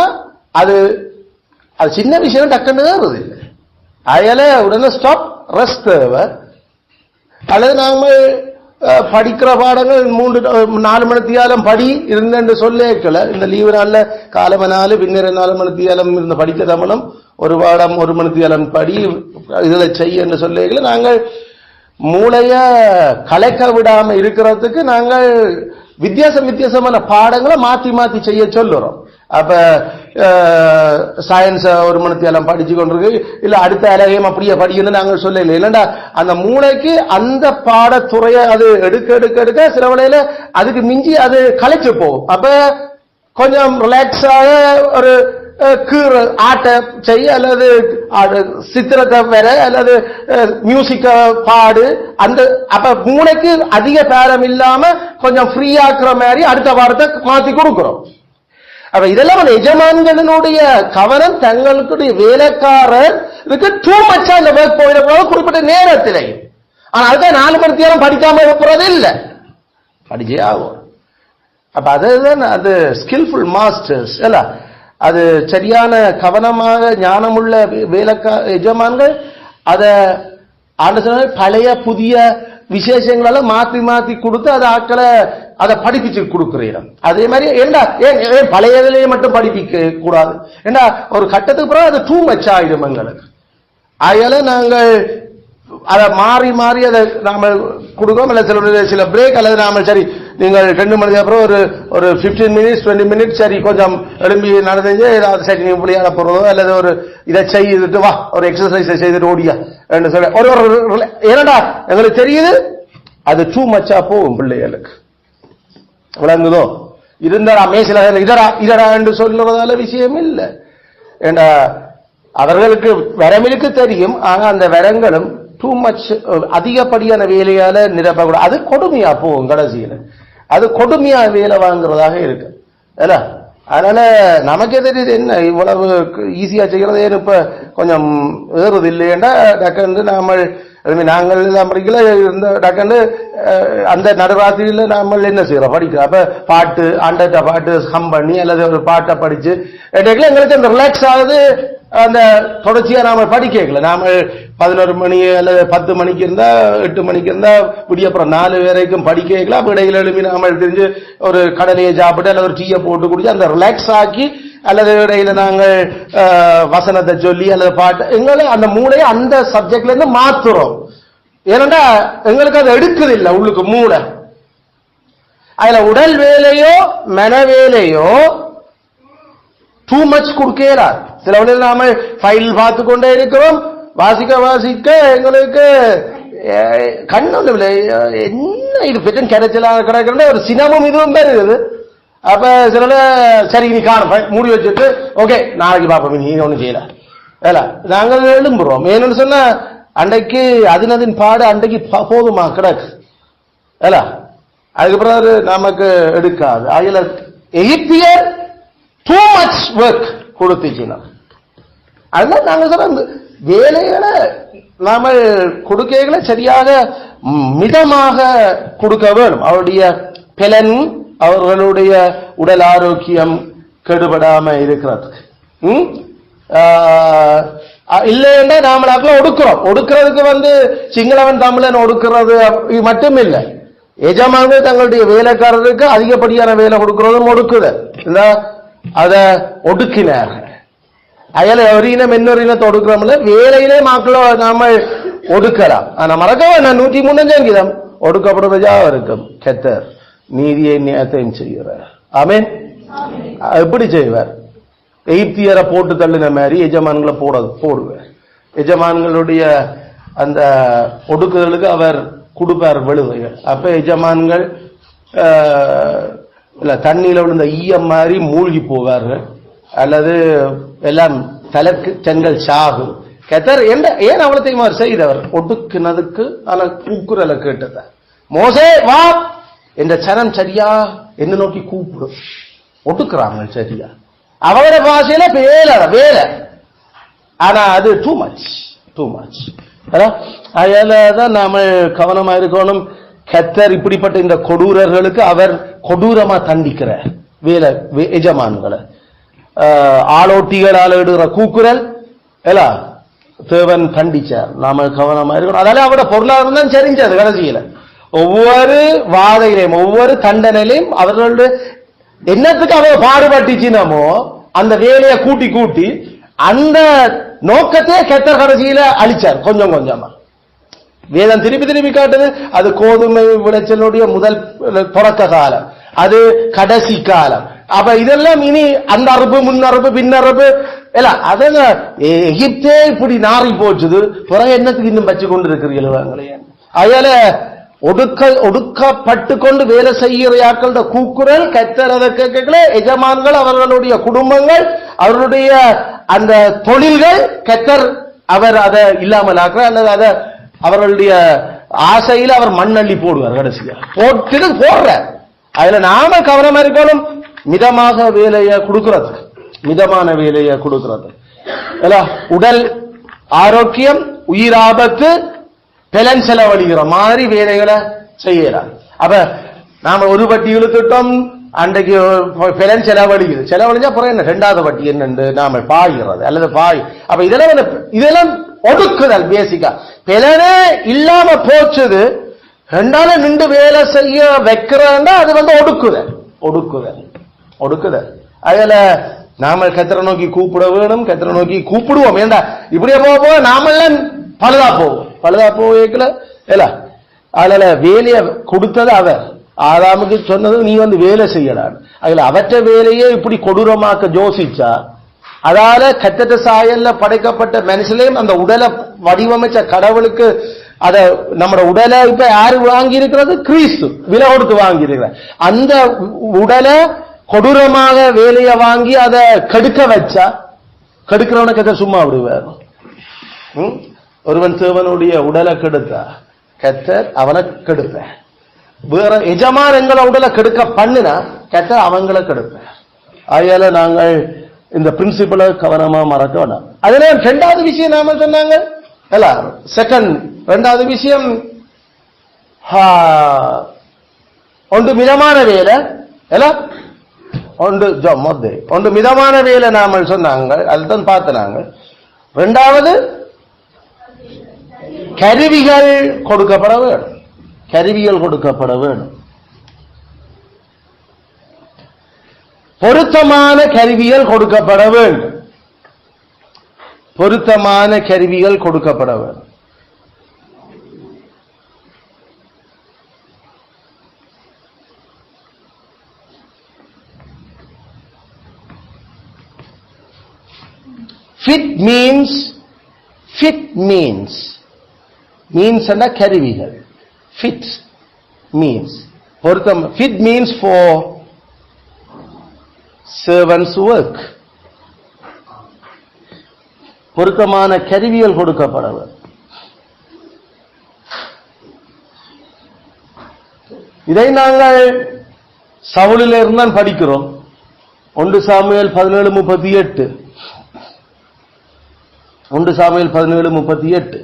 S1: அது அது சின்ன விஷயம் டக்குன்னு ஏறுது இல்லை. அதால உடனே ஸ்டாப் ரெஸ்ட் தேவை. அல்லது நாம படிக்கிற பாடங்கள் 3-4 மணித்தியாலம் படி இருந்தென்று சொல்லேக்கல. இந்த லீவு நாள்ல காலம 4 பின்னர் 4 மணித்தியாலம் இருந்த படிக்க தமிழும் ஒரு பாடம் 1 மணித்தியாலம் படி இதுல செய்ய என்று சொல்லேக்கல. நாங்கள் மூளைய கலைக்க விடாம இருக்கிறதுக்கு நாங்கள் வித்தியாசமான பாடங்களை மாத்தி மாத்தி செய்ய சொல்லுறோம். அப்ப சயின்ஸ் 1 மணித்தியாலம் படிச்சு கொண்டிருக்கு, இல்ல அடுத்த அலையும் அப்படியே படிக்கணும்னு நாங்கள் சொல்லல. இல்லைண்டா அந்த மூளைக்கு அந்த பாடத்துறையை அது எடுக்க எடுக்க எடுக்க சில வேளையில அதுக்கு மிஞ்சி அது கலைச்சு போகும். அப்ப கொஞ்சம் ரிலாக்ஸாக ஒரு கீறு ஆட்ட செய்ய அல்லது சித்திரத்தை வர அல்லது மியூசிக்க பாடு அந்த அப்ப மூளைக்கு அதிக பேரம் இல்லாம கொஞ்சம் ஃப்ரீ ஆக்குற மாதிரி அடுத்த வாரத்தை மாத்தி கொடுக்கிறோம். அப்ப இதெல்லாம் எஜமான்களுடைய கவனம் தங்களுடைய வேலைக்காரருக்கு டூ மச்சா இந்த ஒர்க் போயிடக்கூடாது குறிப்பிட்ட நேரத்திலே. ஆனா அதுதான் 4 மணி நேரம் படிக்காம இருக்கிறது இல்லை, படிச்சே ஆகும். அப்ப அதுதான் அது ஸ்கில்ஃபுல் மாஸ்டர்ஸ் இல்ல, அது சரியான கவனமாக ஞானமுள்ள எஜமான்கள் அத பழைய புதிய விசேஷங்கள மாத்தி மாத்தி கொடுத்து அதை ஆக்களை அதை படிப்பிச்சு கொடுக்கிறோம். அதே மாதிரி ஏண்டா ஏன் பழையதிலேயே மட்டும் படிப்பிக்க கூடாது, ஏண்டா ஒரு கட்டத்துக்கு பிறகு அது டூ மச் ஆயிடும் எங்களுக்கு. அதனால நாங்கள் அதை மாறி மாறி அதை நாம கொடுக்கோம். இல்ல சில பிரேக் அல்லது நாம சரி நீங்கள் 2 மணிக்கு அப்புறம் ஒரு 15 மினிட்ஸ் 20 மினிட்ஸ் சரி கொஞ்சம் எழும்பி நடந்து ஏதாவது சரி நீ விளையாட போறதோ அல்லது ஒரு இதை செய்துட்டு வா ஒரு எக்ஸசைஸ் செய்துட்டு ஓடியா என்று சொல்ல ஒரு ஏனடா எங்களுக்கு தெரியுது அது டூ மச்சா போகும் பிள்ளைகளுக்கு. விளங்குதோ? இருந்தாரா மேசில இதரா என்று சொல்லுவதால விஷயம் இல்லை. ஏண்டா அவர்களுக்கு வரமிருக்கு தெரியும், ஆனா அந்த வரங்களும் டூ மச் அதிகப்படியான வேலையால நிரப்பக்கூடாது. அது கொடுமையா போகும், கடைசியில அது கொடுமையா வேலை வாங்குறதாக இருக்கு. அதனால நமக்கே தெரியுது என்ன இவ்வளவு ஈஸியா செய்யறது, ஏன்னு இப்ப கொஞ்சம் ஏறுது இல்லையேண்டா டக்கண்டு நாங்கள் படிக்கல இருந்த டக்கண்டு அந்த நடுராத்திரியில நாம என்ன செய்யறோம் படிக்கிறோம். அப்ப பாட்டு அண்டட்ட பாட்டு ஹம் பண்ணி அல்லது ஒரு பாட்டை படிச்சு எங்களுக்கு அந்த ரிலாக்ஸ் ஆகுது. அந்த தொடர்ச்சியா நாம படிக்கல, நாம 11 மணி அல்லது 10 மணிக்கு இருந்தா 8 மணிக்கு இருந்தா விடிய அப்புறம் 4 வரைக்கும் படிக்கல. அப்ப இடையில எழுப்பி நாம தெரிஞ்சு ஒரு கடலையை சாப்பிட்டு அல்லது ஒரு டீயை போட்டு குடிச்சு அந்த ரிலாக்ஸ் ஆக்கி அல்லது இடையில நாங்கள் வசனத்தை சொல்லி அல்லது பாட்டு எங்களை அந்த மூளையை அந்த சப்ஜெக்ட்ல இருந்து மாத்துறோம். ஏனண்டா எங்களுக்கு அது எடுக்குது இல்லை உள்ளுக்கு மூளை. அதுல உடல் வேலையோ மன வேலையோ டூ மச் கொடுக்கிறார். சில வழியில் நாம ஃபைல் பார்த்து கொண்டே இருக்கிறோம், வாசிக்க வாசிக்க எங்களுக்கு கண்ணு என்ன இது பெற்றும் கிடைச்சலாம் கிடைக்கிற ஒரு சினமும் இதுவும் இருக்குது. அப்ப சில சரி நீ காணும் மூடி வச்சுட்டு ஓகே நாளைக்கு பார்ப்போம் நீ ஒன்றும் செய்யல ஏல நாங்கள் எழும்புறோம். ஏன்னு சொன்னா அன்றைக்கு அதினதின் பாடு அன்றைக்கு போதுமா கிடக்கு ஏல, அதுக்கப்புறம் நமக்கு எடுக்காது. அதுல எகிப்தியர் டூ மச் ஒர்க் கொடுத்துச்சுன்னா அதனால நாங்க சொல்ற வேலைகளை நாம கொடுக்கைகளை சரியாக மிதமாக கொடுக்க வேணும். அவருடைய பலன் அவர்களுடைய உடல் ஆரோக்கியம் கெடுபடாம இருக்கிறதுக்கு. இல்லைன்னா நாமளாக்குள்ள ஒடுக்கிறதுக்கு சிங்களவன் தமிழன் ஒடுக்கிறது மட்டும் இல்லை, எஜமானர்கள் தங்களுடைய வேலைக்காரருக்கு அதிகப்படியான வேலை கொடுக்கிறதும் ஒடுக்குது. அத ஒடுக்கினார்கள். அயல ஒரு இனம் இன்னொரு இனத்தை ஒடுக்கிறோம்ல, வேலையிலே மக்களோ நாம ஒடுக்கலாம். ஆனா மறக்க வேண்டாம் 103 அங்கீதம் ஒடுக்கப்படுவதா இருக்கும் கர்த்தர் நீதியை நியாயத்தையும் செய்கிறார். ஆமென். எப்படி செய்வார்? எகிப்தியரை போட்டு தள்ளின மாதிரி எஜமான்களை போடுவார். எஜமான்களுடைய அந்த ஒடுக்குதலுக்கு அவர் கொடுப்பார் விழுவைகள். அப்ப எஜமான்கள் இல்ல தண்ணியில விழுந்த ஈயம் மாதிரி மூழ்கி போவார்கள் அல்லது எல்லாம் தலைக்கு செங்கல் சாகும். கர்த்தர் ஏன் அவ்வளத்தையும் அவர் செய்தவர் ஒடுக்குனதுக்கு ஆனா கூக்குரலை கேட்டத மோசே வா என்ற சனம் சரியா என்ன நோக்கி கூப்பிடும். ஒடுக்குறாங்க சரியா அவரோட பாஷையில வேலை, ஆனா அது டூ மச். அதனாலதான் நாம கவனமா இருக்கணும். கர்த்தர் இப்படிப்பட்ட இந்த கொடூரர்களுக்கு அவர் கொடூரமா தண்டிக்கிறார் வேலை எஜமான்களை. ஆளோட்டிகளால் இடுகிற கூக்குரல் தேவன் கண்டிச்சார். நாம கவனமா இருக்கணும். அதனால அவரோட பொருளாதாரம் தான் சரிஞ்சது. கடைசியில ஒவ்வொரு வாதையிலையும் ஒவ்வொரு தண்டனையிலையும் அவர்களுடைய என்னத்துக்கு அவங்க பாடுபட்டுச்சினமோ அந்த வேலையை கூட்டி கூட்டி அந்த நோக்கத்தையே கெத்தர் கடைசியில அழிச்சார் கொஞ்சம் கொஞ்சமா. வேதம் திருப்பி திருப்பி காட்டுது அது கோதுமை விளைச்சலுடைய முதல் தொடக்க காலம், அது கடைசி காலம். அப்ப இதெல்லாம் இனி அந்த அறுப்பு முன்னறுப்பு பின்னறுப்பு எல்லாம் அதங்க எகிப்தே இப்படி நாரி போச்சுது, பிறகு என்னத்துக்கு இன்னும் வச்சு கொண்டு இருக்கிறீங்களே. அதனால ஒடுக்கப்பட்டு கொண்டு வேலை செய்கிற கூக்குரல் கத்தரத கேட்கல எஜமான்கள் அவர்களுடைய குடும்பங்கள் அவர்களுடைய அந்த தொழில்கள் கத்தர் அவர் அதை இல்லாமல் ஆக்குற அல்லது அதை அவர்களுடைய ஆசையில அவர் மண்ணள்ளி போடுவார். கடைசியா போட்டு போடுற அதுல நாம கவனமா இருக்கணும். மிதமாக வேலையை கொடுக்கிறது, மிதமான வேலையை கொடுக்கிறது. உடல் ஆரோக்கியம் உயிர் ஆபத்து பலன் செலவழிக்கிற மாதிரி வேலைகளை செய்யலாம். அப்ப நாம ஒரு வட்டி இழுத்துட்டோம் அன்றைக்கு பலன் செலவழிஞ்சா அப்புறம் என்ன ரெண்டாவது வட்டி என்னன்னு நாம பாய்கிறது அல்லது பாய். அப்ப இதெல்லாம் ஒடுக்குதல். பேசிக்கா பலனே இல்லாம போச்சுது ரெண்டால நின்று வேலை செய்ய வைக்கிறதா அது ஒடுக்குதல் ஒடுக்குதல் ஒடுக்குதல். அதுல நாம கத்திர நோக்கி கூப்பிட வேணும், கத்திர நோக்கி கூப்பிடுவோம். ஏண்டா இப்படியே போக நாமெல்லாம் பழுதா போகல. அதனால வேலையை கொடுத்தது அவர் ஆதாமுக்கு சொன்னது நீ வேலை செய்யலாம். அதுல அவற்ற வேலையே இப்படி கொடூரமாக்க யோசிச்சா அதால கத்தட்ட சாயல்ல படைக்கப்பட்ட மனுஷனையும் அந்த உடலை வடிவமைச்ச கடவுளுக்கு அத நம்ம உடலை இப்ப யாரு வாங்கி இருக்கிறது? கிறிஸ்து விலை கொடுத்து வாங்கி இருக்கிற அந்த உடலை கொடூரமாக வேலையை வாங்கி அதை கெடுக்க வச்சா கெடுக்கிறவனுக்கு அதை சும்மா விடுவார். ஒருவன் தேவனுடைய உடலை கெடுத்தா கத்தர் அவனை கெடுப்ப. வேற எஜமான் எங்களை உடலை கெடுக்க பண்ணுனா கத்தர் அவங்களை கெடுப்ப. அதனால நாங்கள் இந்த பிரின்சிபலை கவனமா மறக்க வேண்டாம். அதுல ரெண்டாவது விஷயம் நாம சொன்னாங்க ரெண்டாவது விஷயம் ஒன்று மிதமான வேலை ஒன்று மிதமான வேலை நாம சொன்னாங்க, அதுதான் பார்த்தனாங்க. ரெண்டாவது கருவிகள் கொடுக்கப்பட வேண்டும், கருவிகள் கொடுக்கப்பட வேண்டும். பொருத்தமான கருவிகள் கொடுக்கப்பட வேண்டும், பொருத்தமான கருவிகள் கொடுக்கப்பட வேண்டும். Fit means and கருவிகள். Fit means பொருத்தம். Fit means for servants work. பொருத்தமான கருவிகள் கொடுக்கப்பட வேண்டும். இதை நாங்கள் சவுலில் இருந்தான் படிக்கிறோம். 1 சாமுவேல் 17:38 1 சாமுவேல் 17:38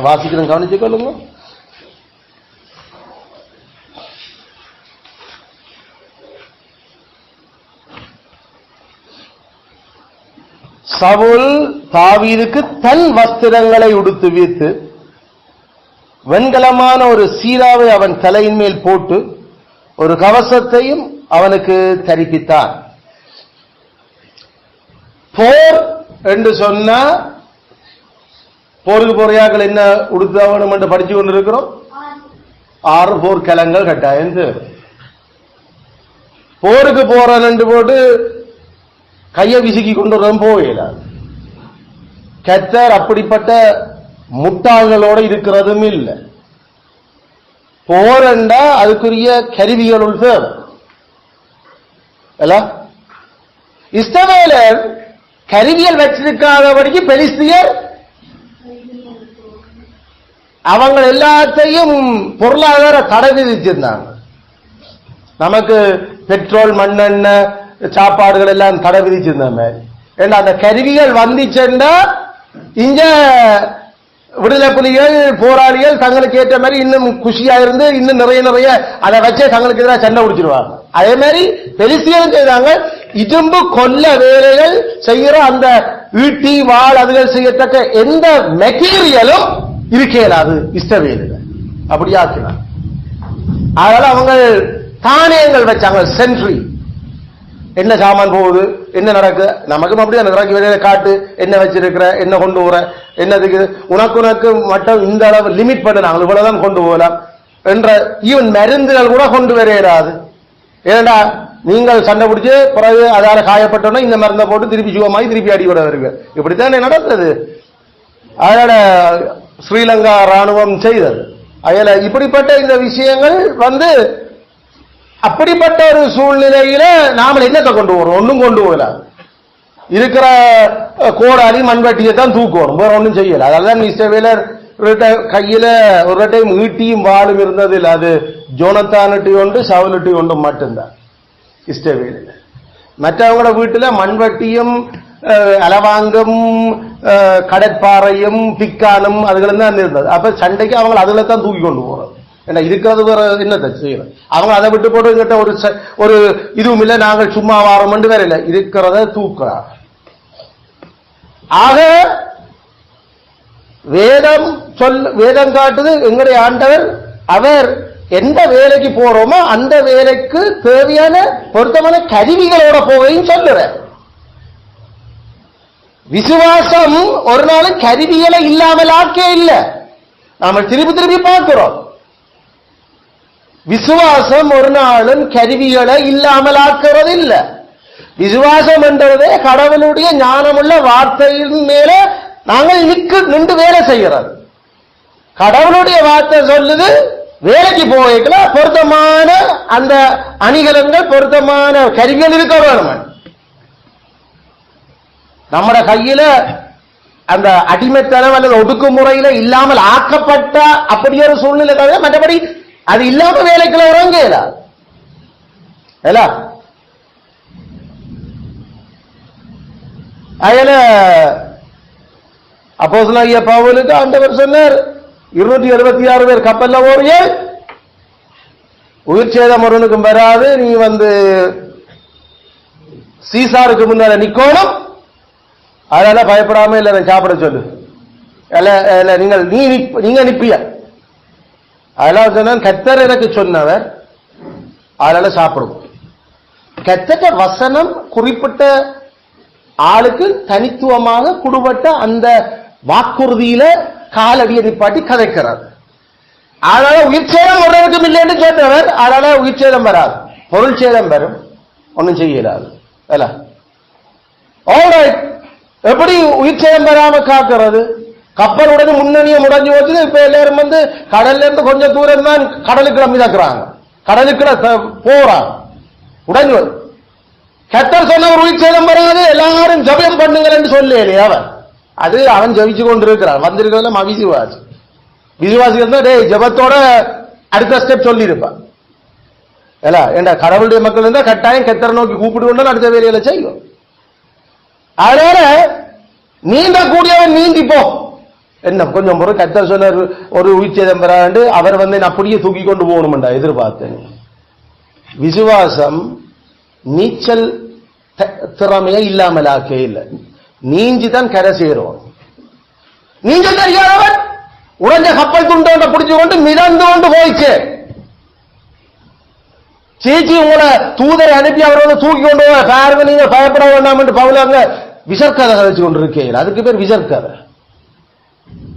S1: வாசிக்கிறேன், கவனித்துக் கொள்ளுங்க. சவுல் தாவீதுக்கு தன் வஸ்திரங்களை உடுத்து வைத்து வெண்கலமான ஒரு சீராவை அவன் தலையின் மேல் போட்டு ஒரு கவசத்தையும் அவனுக்கு தரிப்பித்தான். போர் என்று சொன்னா போருக்கு போறையாக்கள் என்ன உடுத்த வேணும் என்று படிச்சு கொண்டிருக்கிறோம். 6 போர்க்களங்கள் கட்டாயம் தேவை. போருக்கு போறேன் என்று போட்டு கையை விசுக்கி கொண்டு வரதும் போயிடாது. கத்தர் அப்படிப்பட்ட முட்டாள்களோட இருக்கிறதும் இல்லை. போரண்டா அதுக்குரிய கருவிகளுள் தேவை. இஸ்ரவேலர் கருவியல் வச்சிருக்காதபடிக்கு பெலிஸ்தியர் அவங்க எல்லாத்தையும் பொருளாதார தடை விதிச்சிருந்தாங்க. நமக்கு பெட்ரோல் மண்ணெண்ணெய் சாப்பாடுகள் எல்லாம் தடை விதிச்சிருந்த மாதிரி. ஏன்னா அந்த கருவிகள் வந்துச்சுன்னா இங்க விடுதலை புலிகள் போராளிகள் தங்களுக்கு ஏற்ற மாதிரி இன்னும் குஷியா இருந்து இன்னும் நிறைய அதை வச்சே தங்களுக்கு எதிராக சண்டை பிடிச்சிருவாங்க. அதே மாதிரி பெலிஸ்தியரும் செய்தாங்க. இரும்பு கொல்ல வேலைகள் செய்கிற அந்த ஈட்டி வாள் அதுகள் செய்யத்தக்க எந்த மெட்டீரியலும் இருக்கேலாது இஷ்டவேல அப்படி ஆக்கினார். அதனால அவங்க தானியங்கள் வச்சாங்க. சென்ட்ரி என்ன சாமான் போகுது, என்ன நடக்கு, நமக்கும் அப்படியே நடக்கு. வெளியில காட்டு, என்ன வச்சிருக்கிற, என்ன கொண்டு போற, என்னதுக்கு உனக்கு மட்டும் இந்த அளவு லிமிட் பண்ண நாங்கள் இவ்வளவுதான் கொண்டு போகலாம் என்ற ஈவன் மருந்துகள் கூட கொண்டு வரையாது. ஏன்னா நீங்கள் சண்டை பிடிச்சு பிறகு அதால காயப்பட்டோன்னா இந்த மருந்தை போட்டு திருப்பி சுகமாகி திருப்பி அடிபட வருங்க. இப்படித்தானே நடந்தது. அதனால ஸ்ரீலங்கா ராணுவம் செய்தது. அதில் இப்படிப்பட்ட இந்த விஷயங்கள் அப்படிப்பட்ட ஒரு சூழ்நிலையில நாம என்னத்தை கொண்டு போறோம்? ஒன்றும் கொண்டு போகல. இருக்கிற கோடாலி மண்வெட்டியை தான் தூக்கணும், வேற ஒன்றும் செய்யல. அதனாலதான் இஸ்ரவேலர் கையில ஒரு டைம் ஈட்டியும் வாளும் இருந்தது இல்லை. அது ஜோனத்தானிட்டி ஒன்று, சவுலிட்டி ஒன்று மட்டும்தான் இஸ்ரவேலில். மற்றவங்களோட வீட்டுல மண்வெட்டியும் அலவாங்கம் கடற்பாறையும் பிக்கானும் அதுகளும் தான் இருந்தது. அப்ப சண்டைக்கு அவங்க அதுல தான் தூக்கி கொண்டு போறது. ஏன்னா இருக்கிறது வேற என்னத்தை செய்யணும்? அவங்க அதை விட்டு போட்டு கிட்ட ஒரு இதுவும் இல்லை, நாங்கள் சும்மா வாரம் வேற இல்லை, இருக்கிறத தூக்குறாங்க. ஆக வேதம் காட்டுது எங்களுடைய ஆண்டவர் அவர் எந்த வேலைக்கு போறோமோ அந்த வேலைக்கு தேவையான பொருத்தமான கருவிகளோட போவையும் சொல்லுறார். விசுவாசம் ஒரு நாளும் கருவிகளை இல்லாமல் ஆக்கே இல்லை. நாம திருப்பி திருப்பி பார்க்கிறோம். விசுவாசம் ஒரு நாளும் கருவிகளை இல்லாமல் ஆக்குறது இல்லை. விசுவாசம் என்றதே கடவுளுடைய ஞானமுள்ள வார்த்தையின் மேல நாங்கள் நின்று வேலை செய்கிறது. கடவுளுடைய வார்த்தை சொல்லுது வேலைக்கு போய்க்கல பொருத்தமான அந்த அணிகலன்கள் பொருத்தமான கருவிகள் இருக்க வேணும். நம்மட கையில அந்த அடிமைத்தனம் அல்லது ஒடுக்குமுறையில இல்லாமல் ஆக்கப்பட்ட அப்படி ஒரு சூழ்நிலை தவிர மற்றபடி அது இல்லாம வேலைக்குள்ள உறங்கல. அதுல அப்போஸ்தலனாகிய பவுலுக்கு ஆண்டவர் சொன்னார் 276 பேர் கப்பல்ல ஓடிய உயிர் சேதம் ஒருவனுக்கும் வராது, நீ சீசாருக்கு முன்னால நிக்கணும், அதனால பயப்படாம இல்ல சாப்பிட சொல்லு, நீங்க நிப்பிய. அதெல்லாம் சொன்ன கர்த்தர் எனக்கு சொன்னவர், அதனால சாப்பிடுவோம். கர்த்தர் வசனம் குறிப்பிட்ட ஆளுக்கு தனித்துவமாக கொடுபட்ட அந்த வாக்குறுதியில காலடியை நிப்பாட்டி கதைக்கிறார். அதனால உயிர் சேதம் ஒருவருக்கும் இல்லைன்னு சொன்னவர், அதனால உயிர் சேதம் வராது, பொருள் சேதம் வரும், ஒன்றும் செய்யலாது. எப்படி உயிர் சேதம் வராம காக்கிறது? கப்பல் உடனே முன்னணியை முடஞ்சு போச்சு. இப்ப எல்லாரும் கடல்ல இருந்து கொஞ்சம் தூரம் தான் கடலுக்கு மிதக்குறாங்க, கடலுக்குள்ள போறாங்க, உடஞ்சு. கர்த்தர் சொன்ன ஒரு உயிர் சேதம் வராது, எல்லாரும் ஜபம் பண்ணுங்கள் என்று சொல்லலையே அவன். அது அவன் ஜபிச்சு கொண்டு இருக்கிறான். வந்திருக்கிறதுல அவிசுவாசி. விசுவாசிகள் தான் ஜபத்தோட அடுத்த ஸ்டெப் சொல்லி இருப்பான். ஏண்டா கடவுளுடைய மக்கள் இருந்தா கட்டாயம் கர்த்தரை நோக்கி கூப்பிட்டு கொண்டு அடுத்த வேலையில செய்யும். அதனால நீந்த கூடியவன் நீந்தி போ. என்ன கொஞ்சம் ஒரு கர்த்தர் சொன்ன ஒரு உயிர் சேதம் பெறாண்டு அவர் அப்படியே தூக்கி கொண்டு போகணும்டா எதிர்பார்த்தேன். விசுவாசம் நீச்சல் திறமைய இல்லாமல் ஆக்க இல்லை, நீஞ்சிதான் கரை சேரும். நீச்சல் தெரியாதவன் உடஞ்ச கப்பல் துண்டை பிடிச்சு கொண்டு மிதந்து கொண்டு போயிச்சு. சேச்சி உங்களை தூதரை அனுப்பி அவரோட தூக்கி கொண்டு பாருங்க, நீங்க பயப்பட வேண்டாம் என்று பவுலாங்க விசற்கதை கதைச்சு கொண்டு இருக்கீங்க. அதுக்கு பேர் விசற்கதை,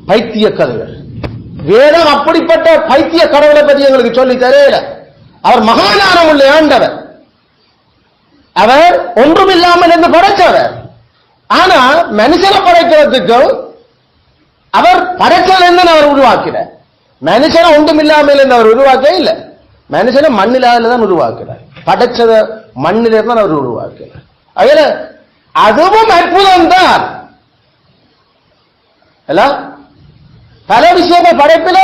S1: பைத்திய கதைகள். வேதம் அப்படிப்பட்ட பைத்திய கடவுளை பற்றி எங்களுக்கு சொல்லி தெரியல. அவர் மகாஞானம் உள்ள ஆண்டவர், அவர் ஒன்றுமில்லாமல் என்று படைத்தவர். ஆனா மனுஷனை படைக்கிறதுக்கும் அவர் படைச்சல் என்று அவர் உருவாக்கிறார். மனுஷனை ஒன்றுமில்லாமல் என்று அவர் உருவாக்க இல்லை, மனுஷனை மண்ணிலால தான் உருவாக்கிறார். படைச்சத மண்ணிலே தான் அவர் உருவாக்கிறார். அதுல அதுவும் அற்புதம் தான். பல விஷயங்கள் படைப்பில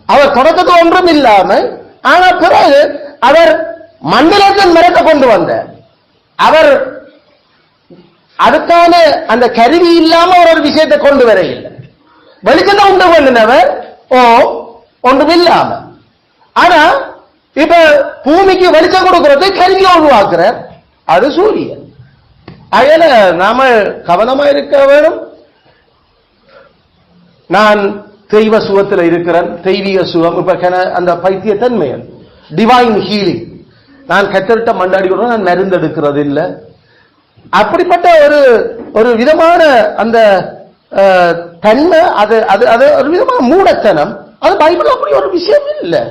S1: அவர் தொடக்கத்து ஒன்றும் இல்லாமல், ஆனா பிறகு அவர் மண்ணிலிருந்து மரத்தை கொண்டு வந்தார். அவர் அதுக்கான அந்த கருவி இல்லாம ஒரு விஷயத்தை கொண்டு வர இல்லை. வெளிச்சத்தை உண்டு பண்ணினவர் ஒன்றும் இல்லாம. ஆனா இப்ப பூமிக்கு வெளிச்சம் கொடுக்கிறது கருவியை உருவாக்குறார், அது சூரியன். அதனால நாம கவனமா இருக்க வேணும். நான் தெய்வ சுகத்தில் இருக்கிறேன், தெய்வீக சுகம். இப்ப அந்த பைத்திய தன்மை டிவைன் ஹீலிங், நான் கத்தரிட்ட மண்டாடி கூட நான் மருந்தெடுக்கிறது இல்லை. அப்படிப்பட்ட ஒரு விதமான அந்த தன்மை, அது அது அது ஒரு விதமான மூடத்தனம். அது பைபிள் அப்படி ஒரு விஷயம் இல்லை.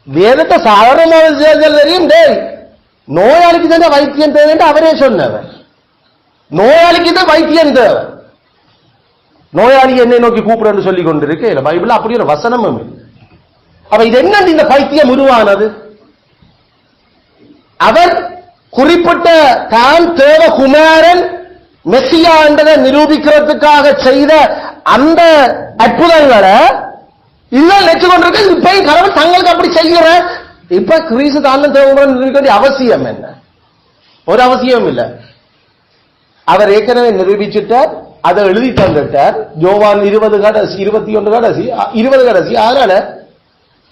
S1: வேதத்தை சாதாரணமாக தெரியும். நோயாளிக்கு தான் வைத்தியம் தேவை என்று அவரே சொன்னவர். நோயாளிக்கு தான் வைத்தியம் தேவை. நோயாளி என்னை நோக்கி கூப்பிடு சொல்லிக் கொண்டிருக்கு பைபிள் அப்படி ஒரு வசனமும் இல்லை. அப்ப இது என்ன இந்த பைத்தியம் உருவானது? அவர் குறிப்பிட்ட தான் தேவகுமாரன் மெசியா என்பதை நிரூபிக்கிறதுக்காக செய்த அந்த அற்புதங்களை இல்லை நினைச்சு கொண்டிருக்க. இப்ப கடவுள் தங்களுக்கு அப்படி செய்கிற இப்ப கிறிஸ்து தான் தேவகுமாரன் நிரூபிக்க வேண்டிய அவசியம் என்ன? ஒரு அவசியம் இல்லை. அவர் ஏற்கனவே நிரூபிச்சுட்டார், அதை எழுதி தந்துட்டார். யோவான் 20 கடைசி 21 கடைசி 20 கடைசி. அதனால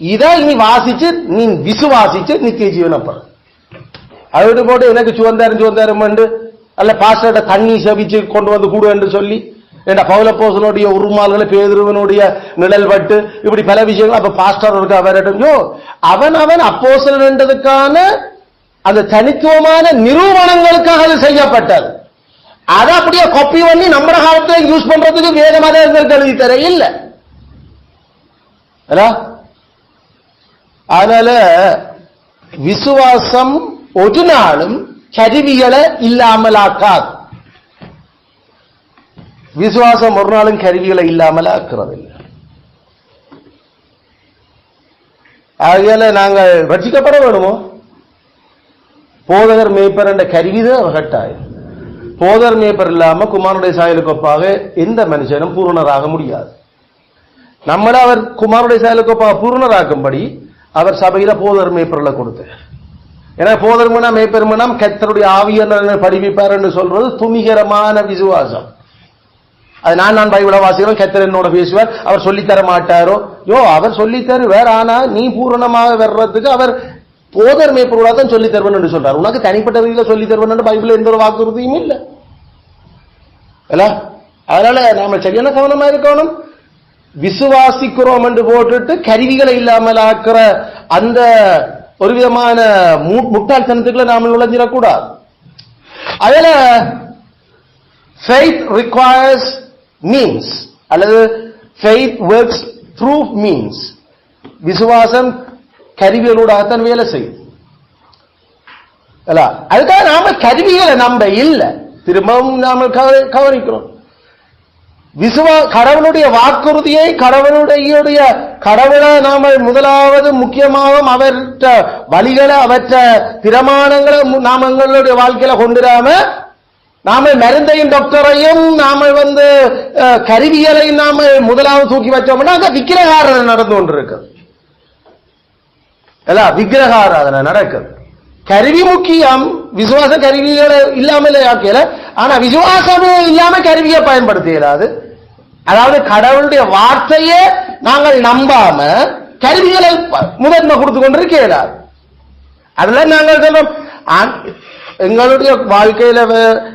S1: இதை நீ வாசிச்சு நீ விசுவாசிச்சு நித்திய ஜீவனப்பட. அது போட்டு எனக்கு சுவந்தாரும் அல்ல பாஸ்டர்ட தண்ணி செவிச்சு கொண்டு வந்து கூடு என்று சொல்லி பவுலப்போஸ்தலனுடைய உருமால்களை பேதுருவனுடைய நிழல் பட்டு இப்படி பல விஷயங்கள். அப்ப பாஸ்டர் இருக்கா வரட்டும், அவன் அப்போஸ்தலன் என்றதுக்கான அந்த தனித்துவமான நிரூபணங்களுக்காக அது செய்யப்பட்டது. அதை அப்படியே காப்பி பண்ணி நம்ம காலத்தில் யூஸ் பண்றதுக்கு வேத மதங்களுக்கு எழுதி தர இல்லை. அதனால விசுவாசம் ஒரு நாளும் கருவிகளை இல்லாமலாக்காது. விசுவாசம் ஒரு நாளும் கருவிகளை இல்லாமல் ஆக்குறது இல்லை. ஆகையால நாங்கள் ரட்சிக்கப்பட வேணுமோ? போதகர் மேய்ப்பர் என்ற கருவிதான் கட்டாயம். போதர் மேய்ப்பர் இல்லாம குமாரனுடைய சாயலுக்கு ஒப்பாக எந்த மனுஷனும் பூரணராக முடியாது. நம்மள அவர் குமாரனுடைய சாயலுக்கு ஒப்பாக பூரணராக்கும்படி அவர் சபையில போதர் மேய்ப்பர்களை கொடுத்தார். ஏன்னா போதர் மனம் மேய்ப்பர் மனம் கர்த்தருடைய ஆவியானவரை படிப்பிப்பார் என்று சொல்றது துணிகரமான விசுவாசம். அது நான் பைபிள வாசிக்கிறோம், கர்த்தர் என்னோட பேசுவார், அவர் சொல்லித்தர மாட்டாரோ? அவர் சொல்லித்தருவார். ஆனா நீ பூரணமாக வர்றதுக்கு அவர் போதர் மேய்ப்பர்களா தான் சொல்லி தருவன் என்று சொல்றார். உனக்கு தனிப்பட்ட ரீதியில சொல்லி தருவன் என்று பைபிள் எந்த ஒரு வாக்குறுதியும் இல்லை. அதனால நாம சரியான கவனமா இருக்கணும். விசுவாசிக்கிறோம் என்று போட்டுட்டு கருவிகளை இல்லாமல் ஆக்கிற அந்த ஒரு விதமான முட்டாள்தனத்துக்குள்ள நாம நுழைஞ்சிடக்கூடாது. அதுல faith requires means அல்லது faith works through means. விசுவாசம் கருவிகளோடாகத்தான் வேலை செய்யும். அதுக்காக நாம கருவிகளை நம்ப இல்லை. திரும்பவும் நாம கவனிக்கிறோம். கடவுளுடைய வாக்குறுதியை கடவுளை நாம முதலாவது முக்கியமாக அவற்ற வழிகளை அவற்ற பிரமாணங்களை நாம எங்களுடைய வாழ்க்கையில கொண்டுராம நாம மருந்தையும் டாக்டரையும் நாம கருவியலையும் நாம முதலாவது தூக்கி வச்சோம்னா அங்க விக்கிரகாராதனை நடந்து கொண்டிருக்கு. விக்கிரகாராதனை நடக்குது. கருவி முக்கியம், விசுவாச கருவிகளை இல்லாமல் ஆக்கல. ஆனா விசுவாசமே இல்லாம கருவியை பயன்படுத்த இயலாது. அதாவது கடவுளுடைய வார்த்தையே நாங்கள் நம்பாம கருவிகளை முதன்மை கொடுத்து கொண்டிருக்க இயலாது. அதுல நாங்கள் சொல்றோம், எங்களுடைய வாழ்க்கையில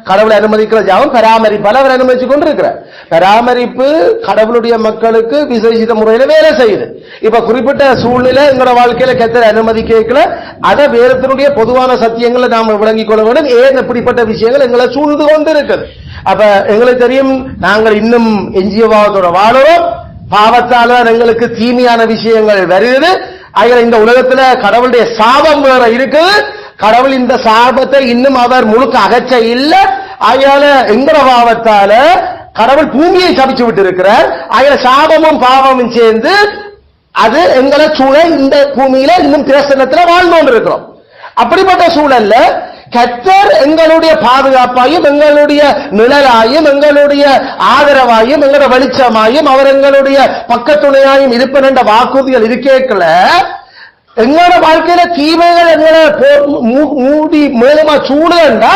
S1: கடவுளை அனுமதிக்கிற ஜாபம் பராமரிப்பால் அவர் அனுமதிச்சு கொண்டிருக்கிறார். பராமரிப்பு கடவுளுடைய மக்களுக்கு விசேஷித்த முறையில வேலை செய்யுது. இப்ப குறிப்பிட்ட சூழ்நிலை எங்களோட வாழ்க்கையில கர்த்தர் அனுமதிக்கல, அத வேதத்தினுடைய பொதுவான சத்தியங்களை நாம விளங்கிக் கொள்ள வேண்டும். ஏன் இப்படிப்பட்ட விஷயங்கள் எங்களை சூழ்ந்து கொண்டு இருக்குது. அப்ப எங்களுக்கு தெரியும், நாங்கள் இன்னும் எஞ்சிய பாவத்தோட வாழுறோம். பாவத்தால எங்களுக்கு தீமையான விஷயங்கள் வருகிறது. ஆகிய இந்த உலகத்துல கடவுளுடைய சாபம் வேற இருக்குது. கடவுள் இந்த சாபத்தை இன்னும் அவர் முழுக்க அகற்ற இல்லை. ஆகையால எங்கட பாவத்தால கடவுள் பூமியை சபிச்சு விட்டு இருக்கிறார். ஆகையால சாபமும் பாவமும் சேர்ந்து அது எங்களை சூழல் இந்த பூமியில இன்னும் பிரசன்னத்துல வாழ்ந்து கொண்டிருக்கிறோம். அப்படிப்பட்ட சூழல்ல கர்த்தர் எங்களுடைய பாதுகாப்பாயும் எங்களுடைய நிழலாயும் எங்களுடைய ஆதரவாயும் எங்களுடைய வெளிச்சமாயும் அவர் எங்களுடைய பக்கத்துணையாயும் இருப்பன் என்ற வாக்குறுதிகள் இருக்கேக்கல எங்களோட வாழ்க்கையில தீமைகள் எங்களை மூடி மேலமா சூடுண்டா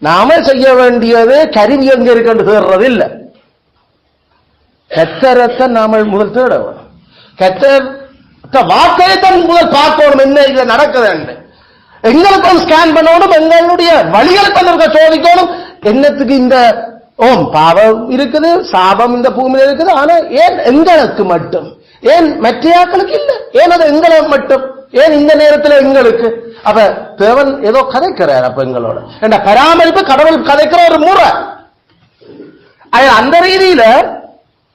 S1: நாம செய்ய வேண்டியது கருவி எங்க இருக்கு தேடுறது இல்லை. கர்த்தரத்தை நாம முதல் தேட வேணும். கர்த்தர் வாக்கையத்தான் முதல் பார்க்கணும், என்ன இதுல நடக்குது. எங்களுக்கு ஸ்கேன் பண்ணணும், எங்களுடைய வழிகளுக்கு சோதிக்கணும். என்னத்துக்கு இந்த ஓம் பாவம் இருக்குது, சாபம் இந்த பூமியில இருக்குது. ஆனா ஏன் எங்களுக்கு மட்டும்? ஏன் மற்றையாக்களுக்கு இல்ல? ஏன் அது எங்களுக்கு மட்டும்? ஏன் இந்த நேரத்தில் எங்களுக்கு? அப்ப தேவன் ஏதோ கதைக்கிறார். அப்ப எங்களோட என்ன பராமரிப்பு கடவுள் கதைக்கிற ஒரு முறை. அந்த ரீதியில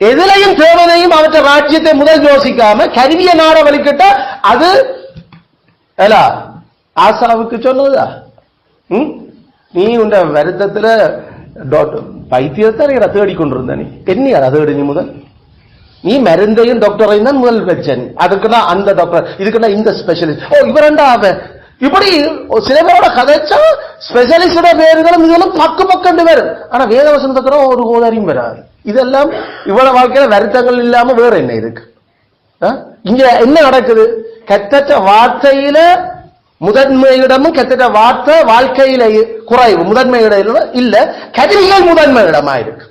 S1: எதிலையும் தேவனையும் அவற்றை ராஜ்யத்தை முதல் யோசிக்காம கருவிய நாட வலிக்கிட்ட அது ஆசாவுக்கு சொன்னதா? நீ உண்ட வருத்தத்துல பைத்தியத்தை தேடிக்கொண்டிருந்த நீ என்ன தேடி நீ முதல் நீ மருந்தையும் டாக்டரையும் தான் முதல் வச்சேன். அதுக்குதான் அந்த டாக்டர், இதுக்குன்னா இந்த ஸ்பெஷலிஸ்ட். இவரண்டா இப்படி சில பேரோட கதைச்சா ஸ்பெஷலிஸ்டோட பேர்களும் இதெல்லாம் பக்கம் வரும். ஆனா வேதவசனத்துக்கு ஒரு கோதாரியும் வராது. இதெல்லாம் இவ்வளவு வாழ்க்கையில வருத்தங்கள் இல்லாம வேற என்ன இருக்கு? இங்க என்ன நடக்குது? கத்தற்ற வார்த்தையில முதன்மையிடமும் கத்தற்ற வார்த்தை வாழ்க்கையில குறைவு. முதன்மையிடம் இல்ல, கருவிகள் முதன்மையிடமா இருக்கு.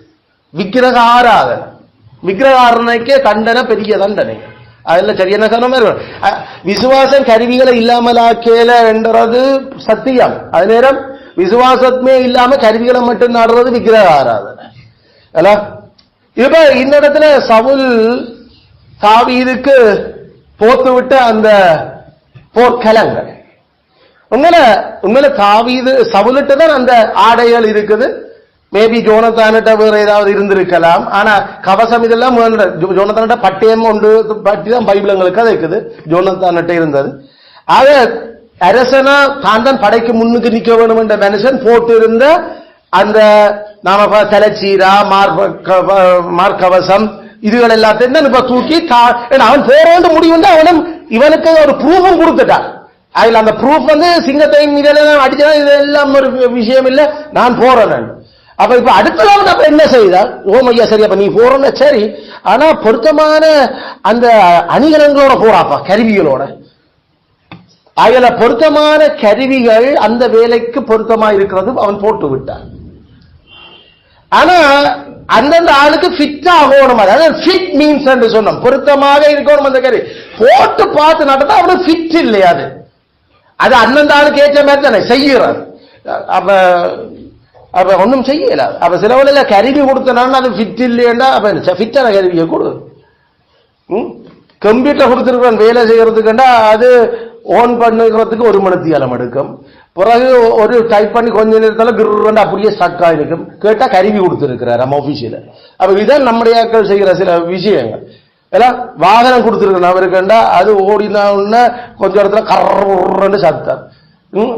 S1: விக்கிரக ஆராதனை, விக்கிரக ஆராதனைக்கே தண்டனை, பெரிய தண்டனை. அதுல சரியான காரணம். விசுவாசம் கருவிகளை இல்லாமலாக்கேல என்றது சத்தியம். அது நேரம் விசுவாசமே இல்லாம கருவிகளை மட்டும் நாடுறது விக்கிரக ஆராதனை. இப்ப இந்த இடத்துல சவுல் தாவீதுக்கு போத்து விட்ட அந்த போர்க்கலங்கள் உண்மையில தாவீது சவுலிட்ட தான் அந்த ஆடைகள் இருக்குது. மேபி ஜோனத்தானிட்ட வேற ஏதாவது இருந்திருக்கலாம். ஆனா கவசம் இதெல்லாம் ஜோனத்தானிட்ட பட்டயம் ஒன்று பற்றி தான் பைபிள் எங்களுக்கு அது இருக்குது. ஜோனத்தானிட்ட இருந்தது. ஆக அரசனா தான் படைக்கு முன்னுக்கு நிக்க வேணும் என்ற மனுஷன் போட்டு இருந்த அந்த நாம தலைச்சீரா மார்க்கவசம் இதுகள் எல்லாத்தையும் இப்ப தூக்கி அவன் போறோன்னு முடிவு வந்து அவனும் இவனுக்கு ஒரு ப்ரூஃபும் கொடுத்துட்டான். அதுல அந்த ப்ரூஃப் வந்து சிங்கத்தையும் இதெல்லாம் அடிச்சா இதெல்லாம் ஒரு விஷயம் இல்ல, நான் போறேன். அப்ப இப்ப அடுத்ததான் அப்ப என்ன செய்தால், ஓம் ஐயா சரி, அப்ப நீ போறன்னு சரி, ஆனா பொருத்தமான அந்த அணிகலங்களோட போறாப்பா, கருவிகளோட. அதுல பொருத்தமான கருவிகள் அந்த வேலைக்கு பொருத்தமா இருக்கிறது அவன் போட்டு விட்டான். ஆனா அந்தந்த ஆளுக்கு ஃபிட் ஆகணும். அதாவது ஃபிட் மீன்ஸ் என்று சொன்னோம், பொருத்தமாக இருக்கணும். அந்த கருவி போட்டு பார்த்து நடந்தா அவனுக்கு ஃபிட் இல்லையா? அது அந்தந்த ஆளுக்கு ஏற்ற மாதிரி தானே செய்யறாரு. அப்ப அப்ப ஒன்றும் செய்யல. அப்ப சிலவழில கருவி கொடுத்தனால அது ஃபிட் இல்லையா? அப்ப ஃபிட்டான கருவியை கொடு. கம்ப்யூட்டர் கொடுத்துருக்கான் வேலை செய்யறதுக்குண்டா அது ஓன் பண்ணுறதுக்கு 1 மணி நேரம் எடுக்கும். பிறகு ஒரு டைப் பண்ணி கொஞ்ச நேரத்தில் கிருண்டு அப்படியே ஸ்டக் ஆகிருக்கும். கேட்டா கருவி கொடுத்துருக்கிறார் நம்ம ஆபீஸ்ல. அப்ப இதான் நம்முடைய செய்கிற சில விஷயங்கள் எல்லாம். வாகனம் கொடுத்துருக்கணும் அவருக்குண்டா அது ஓடினா கொஞ்ச இடத்துல கர்ன்னு சத்தம்.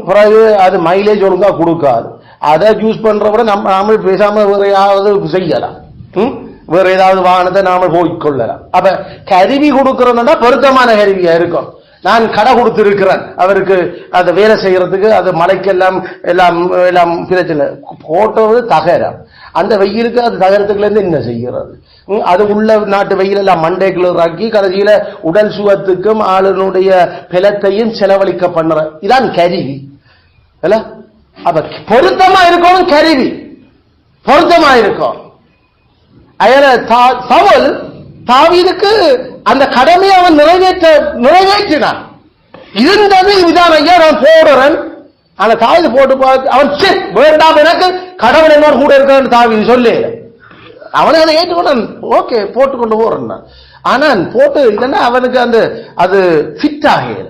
S1: பிறகு அது மைலேஜ் ஒழுங்கா கொடுக்காது. அதை யூஸ் பண்றவரை நாம பேசாம வேற ஏதாவது செய்யலாம். வேற ஏதாவது வாகனத்தை நாம போய்கொள்ளலாம். அப்ப கருவி கொடுக்கறதுனா பொருத்தமான கருவியா இருக்கும். நான் கடை கொடுத்திருக்கிறேன் அவருக்கு அந்த வேலை செய்யறதுக்கு. அது மலைக்கெல்லாம் எல்லாம் எல்லாம் பிரச்சனை போட்டது தகரம். அந்த வெயிலுக்கு அது தகரத்துக்குள்ள இருந்து என்ன செய்கிறது? அது உள்ள நாட்டு வெயில் எல்லாம் மண்டைக்குள்ளாக்கி கடைசியில உடல் சுகத்துக்கும் ஆளுனுடைய பலத்தையும் செலவழிக்க பண்ற இதான் கருவி. அப்ப பொருத்தமா இருக்கணும், கருவி பொருத்தமா இருக்கும். சவுல் தாவீதுக்கு அந்த கடமையை அவன் நிறைவேற்றினான். இருந்தது இதுதான் ஐயா, நான் போடுறேன். அந்த தாவீது போட்டு பார்த்து அவன் வேண்டாம், எனக்கு கடவுள் என்னோட கூட இருக்க தாவீது சொல்லு. அவனை அதை ஏற்றுக்கொண்டான். ஓகே போட்டுக்கொண்டு போறேன். ஆனா போட்டு இல்லைன்னா அவனுக்கு அந்த அது ஃபிட் ஆகல.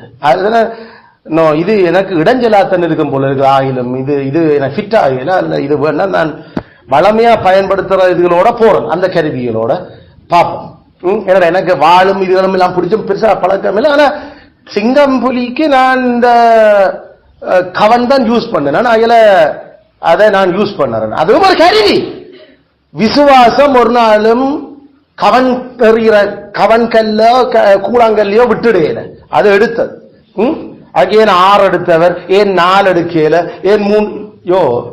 S1: இது எனக்கு இடைஞ்சலாத்தன் இருக்கும் போல இருக்கு. ஆகிலும் இது எனக்கு ஃபிட் ஆகல. இது வேணா நான் வளமையா பயன்படுத்துற இதுகளோட போறேன், அந்த கருவிகளோட பார்ப்போம். எனக்கு வாழும் இதுகளும் எல்லாம் பிடிச்சும் பெருசா பழக்கம் இல்லை. ஆனா சிங்கம் புலிக்கு நான் இந்த கவன் தான் யூஸ் பண்ணேன். அதுல அதை நான் யூஸ் பண்ணறேன். அதுவும் ஒரு கருவி. விசுவாசம் ஒரு நாளும் கவன் எறிகிற கவன் கல்லோ கூழாங்கல்லையோ விட்டுடையல. அது எடுத்தது. அதுக்கு ஏன் 6 எடுத்தவர், ஏன் 4 எடுக்கல, ஏன் 3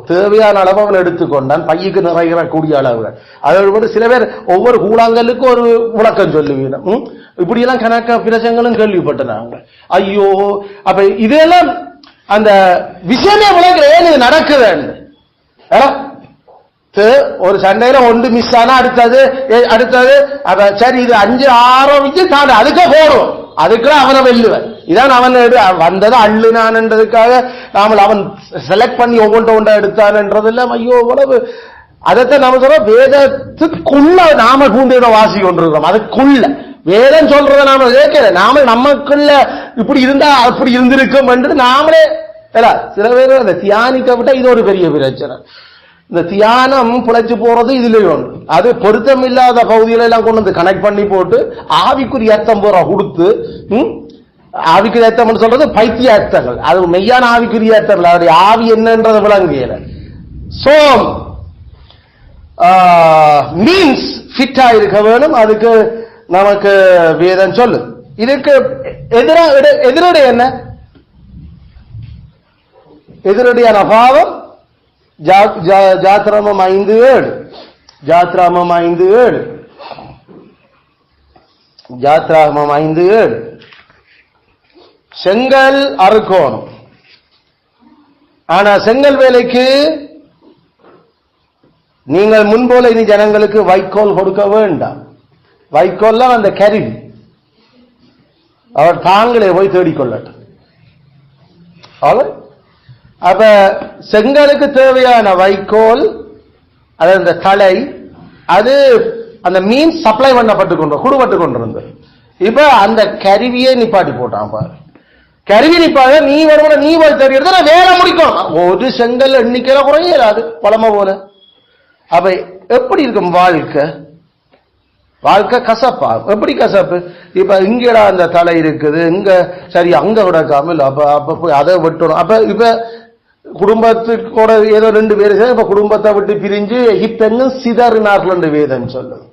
S1: தேவையான அளவு அவன் எடுத்துக்கொண்டான். பையுக்கு நிறைகிற கூடிய அளவுகள். அதோடு சில பேர் ஒவ்வொரு கூழாங்கல்லுக்கும் ஒரு விளக்கம் சொல்லுவீங்க. இப்படி எல்லாம் கணக்க பிரசங்களும் கேள்விப்பட்டாங்க. ஐயோ, அப்ப இதெல்லாம் அந்த விஷயமே விளக்கல. ஏன் இது நடக்குது? ஒரு சண்டையில ஒன்று மிஸ் ஆனா அடுத்தது அப்ப சரி இது 5 6 வச்சு தாண்ட அதுக்கே போடும். அதுக்குள்ள அவனை வெல்லுவன். இதான் அவன் வந்தது அள்ளுனான்ன்றதுக்காக நாம அவன் செலக்ட் பண்ணி ஒவ்வொன்றை எடுத்தான் என்றது இல்ல. ஐயோ, இவ்வளவு அதைத்தான் நாம சொல்றோம், வேதத்துக்குள்ள நாம பூண்டியோட வாசி கொண்டிருக்கிறோம். அதுக்குள்ள வேதம் சொல்றத நாம கேட்கல, நாம நமக்குள்ள இப்படி இருந்தா அப்படி இருந்திருக்கும் என்று நாமளே. சில பேர் அந்த தியானிக்க விட்டா இது ஒரு பெரிய பிரச்சனை. இந்த தியானம் புழைச்சு போறது இதுலயும் ஒன்று. அது பொருத்தம் இல்லாத பகுதிகளை எல்லாம் கொண்டு வந்து கனெக்ட் பண்ணி போட்டு ஆவிக்குரிய அர்த்தம் போற கொடுத்து, ஆவிக்குரிய அர்த்தம் சொல்றது பைத்திய அர்த்தங்கள், அது மெய்யான ஆவிக்குரிய அர்த்தங்கள், அவருடைய ஆவி என்னன்றதை விளங்கியல. சோ மீன்ஸ் ஃபிட்டா இருக்க வேணும். அதுக்கு நமக்கு வேதம் சொல்லு. இதுக்கு எதிரடைய என்ன? எதிரடியான பாவம் ஜாத்ராமம் 5:7. ஜாத்ராமம் 5:7. ஜாத்ராமம் 5:7. செங்கல் அறுக்கணும். ஆனா செங்கல் வேலைக்கு நீங்கள் முன்போல இனி ஜனங்களுக்கு வைக்கோல் கொடுக்க வேண்டாம். வைக்கோல்லாம் அந்த கருவி அவர் தாங்களே போய் தேடிக்கொள்ளட்டும். அப்ப செங்கலுக்கு தேவையான வைக்கோல், அது அந்த தலை, அது அந்த மீன் சப்ளை பண்ணப்பட்டு கொடுபட்டு கொண்டிருந்தது. இப்ப அந்த கருவியே நிப்பாட்டி போட்டான் பாரு. கருவி நிப்பாக நீ வருவ நீ போய் தெரியுது வேலை முடிக்கும். ஒரு செங்கல் எண்ணிக்கையில குறையாது பழமை போல. அப்ப எப்படி இருக்கும் வாழ்க்கை? வாழ்க்கை கசப்பா. எப்படி கசப்பு? இப்ப இங்கடா அந்த தலை இருக்குது, இங்க சரி அங்க விடக்காமல் அப்ப போய் அதை விட்டுரும். அப்ப இப்ப குடும்பத்துக்கூட ஏதோ 2 பேர் இப்ப குடும்பத்தை விட்டு பிரிஞ்சு இப்ப எங்கும் சிதறினார்கள் வேதம் சொல்லுது.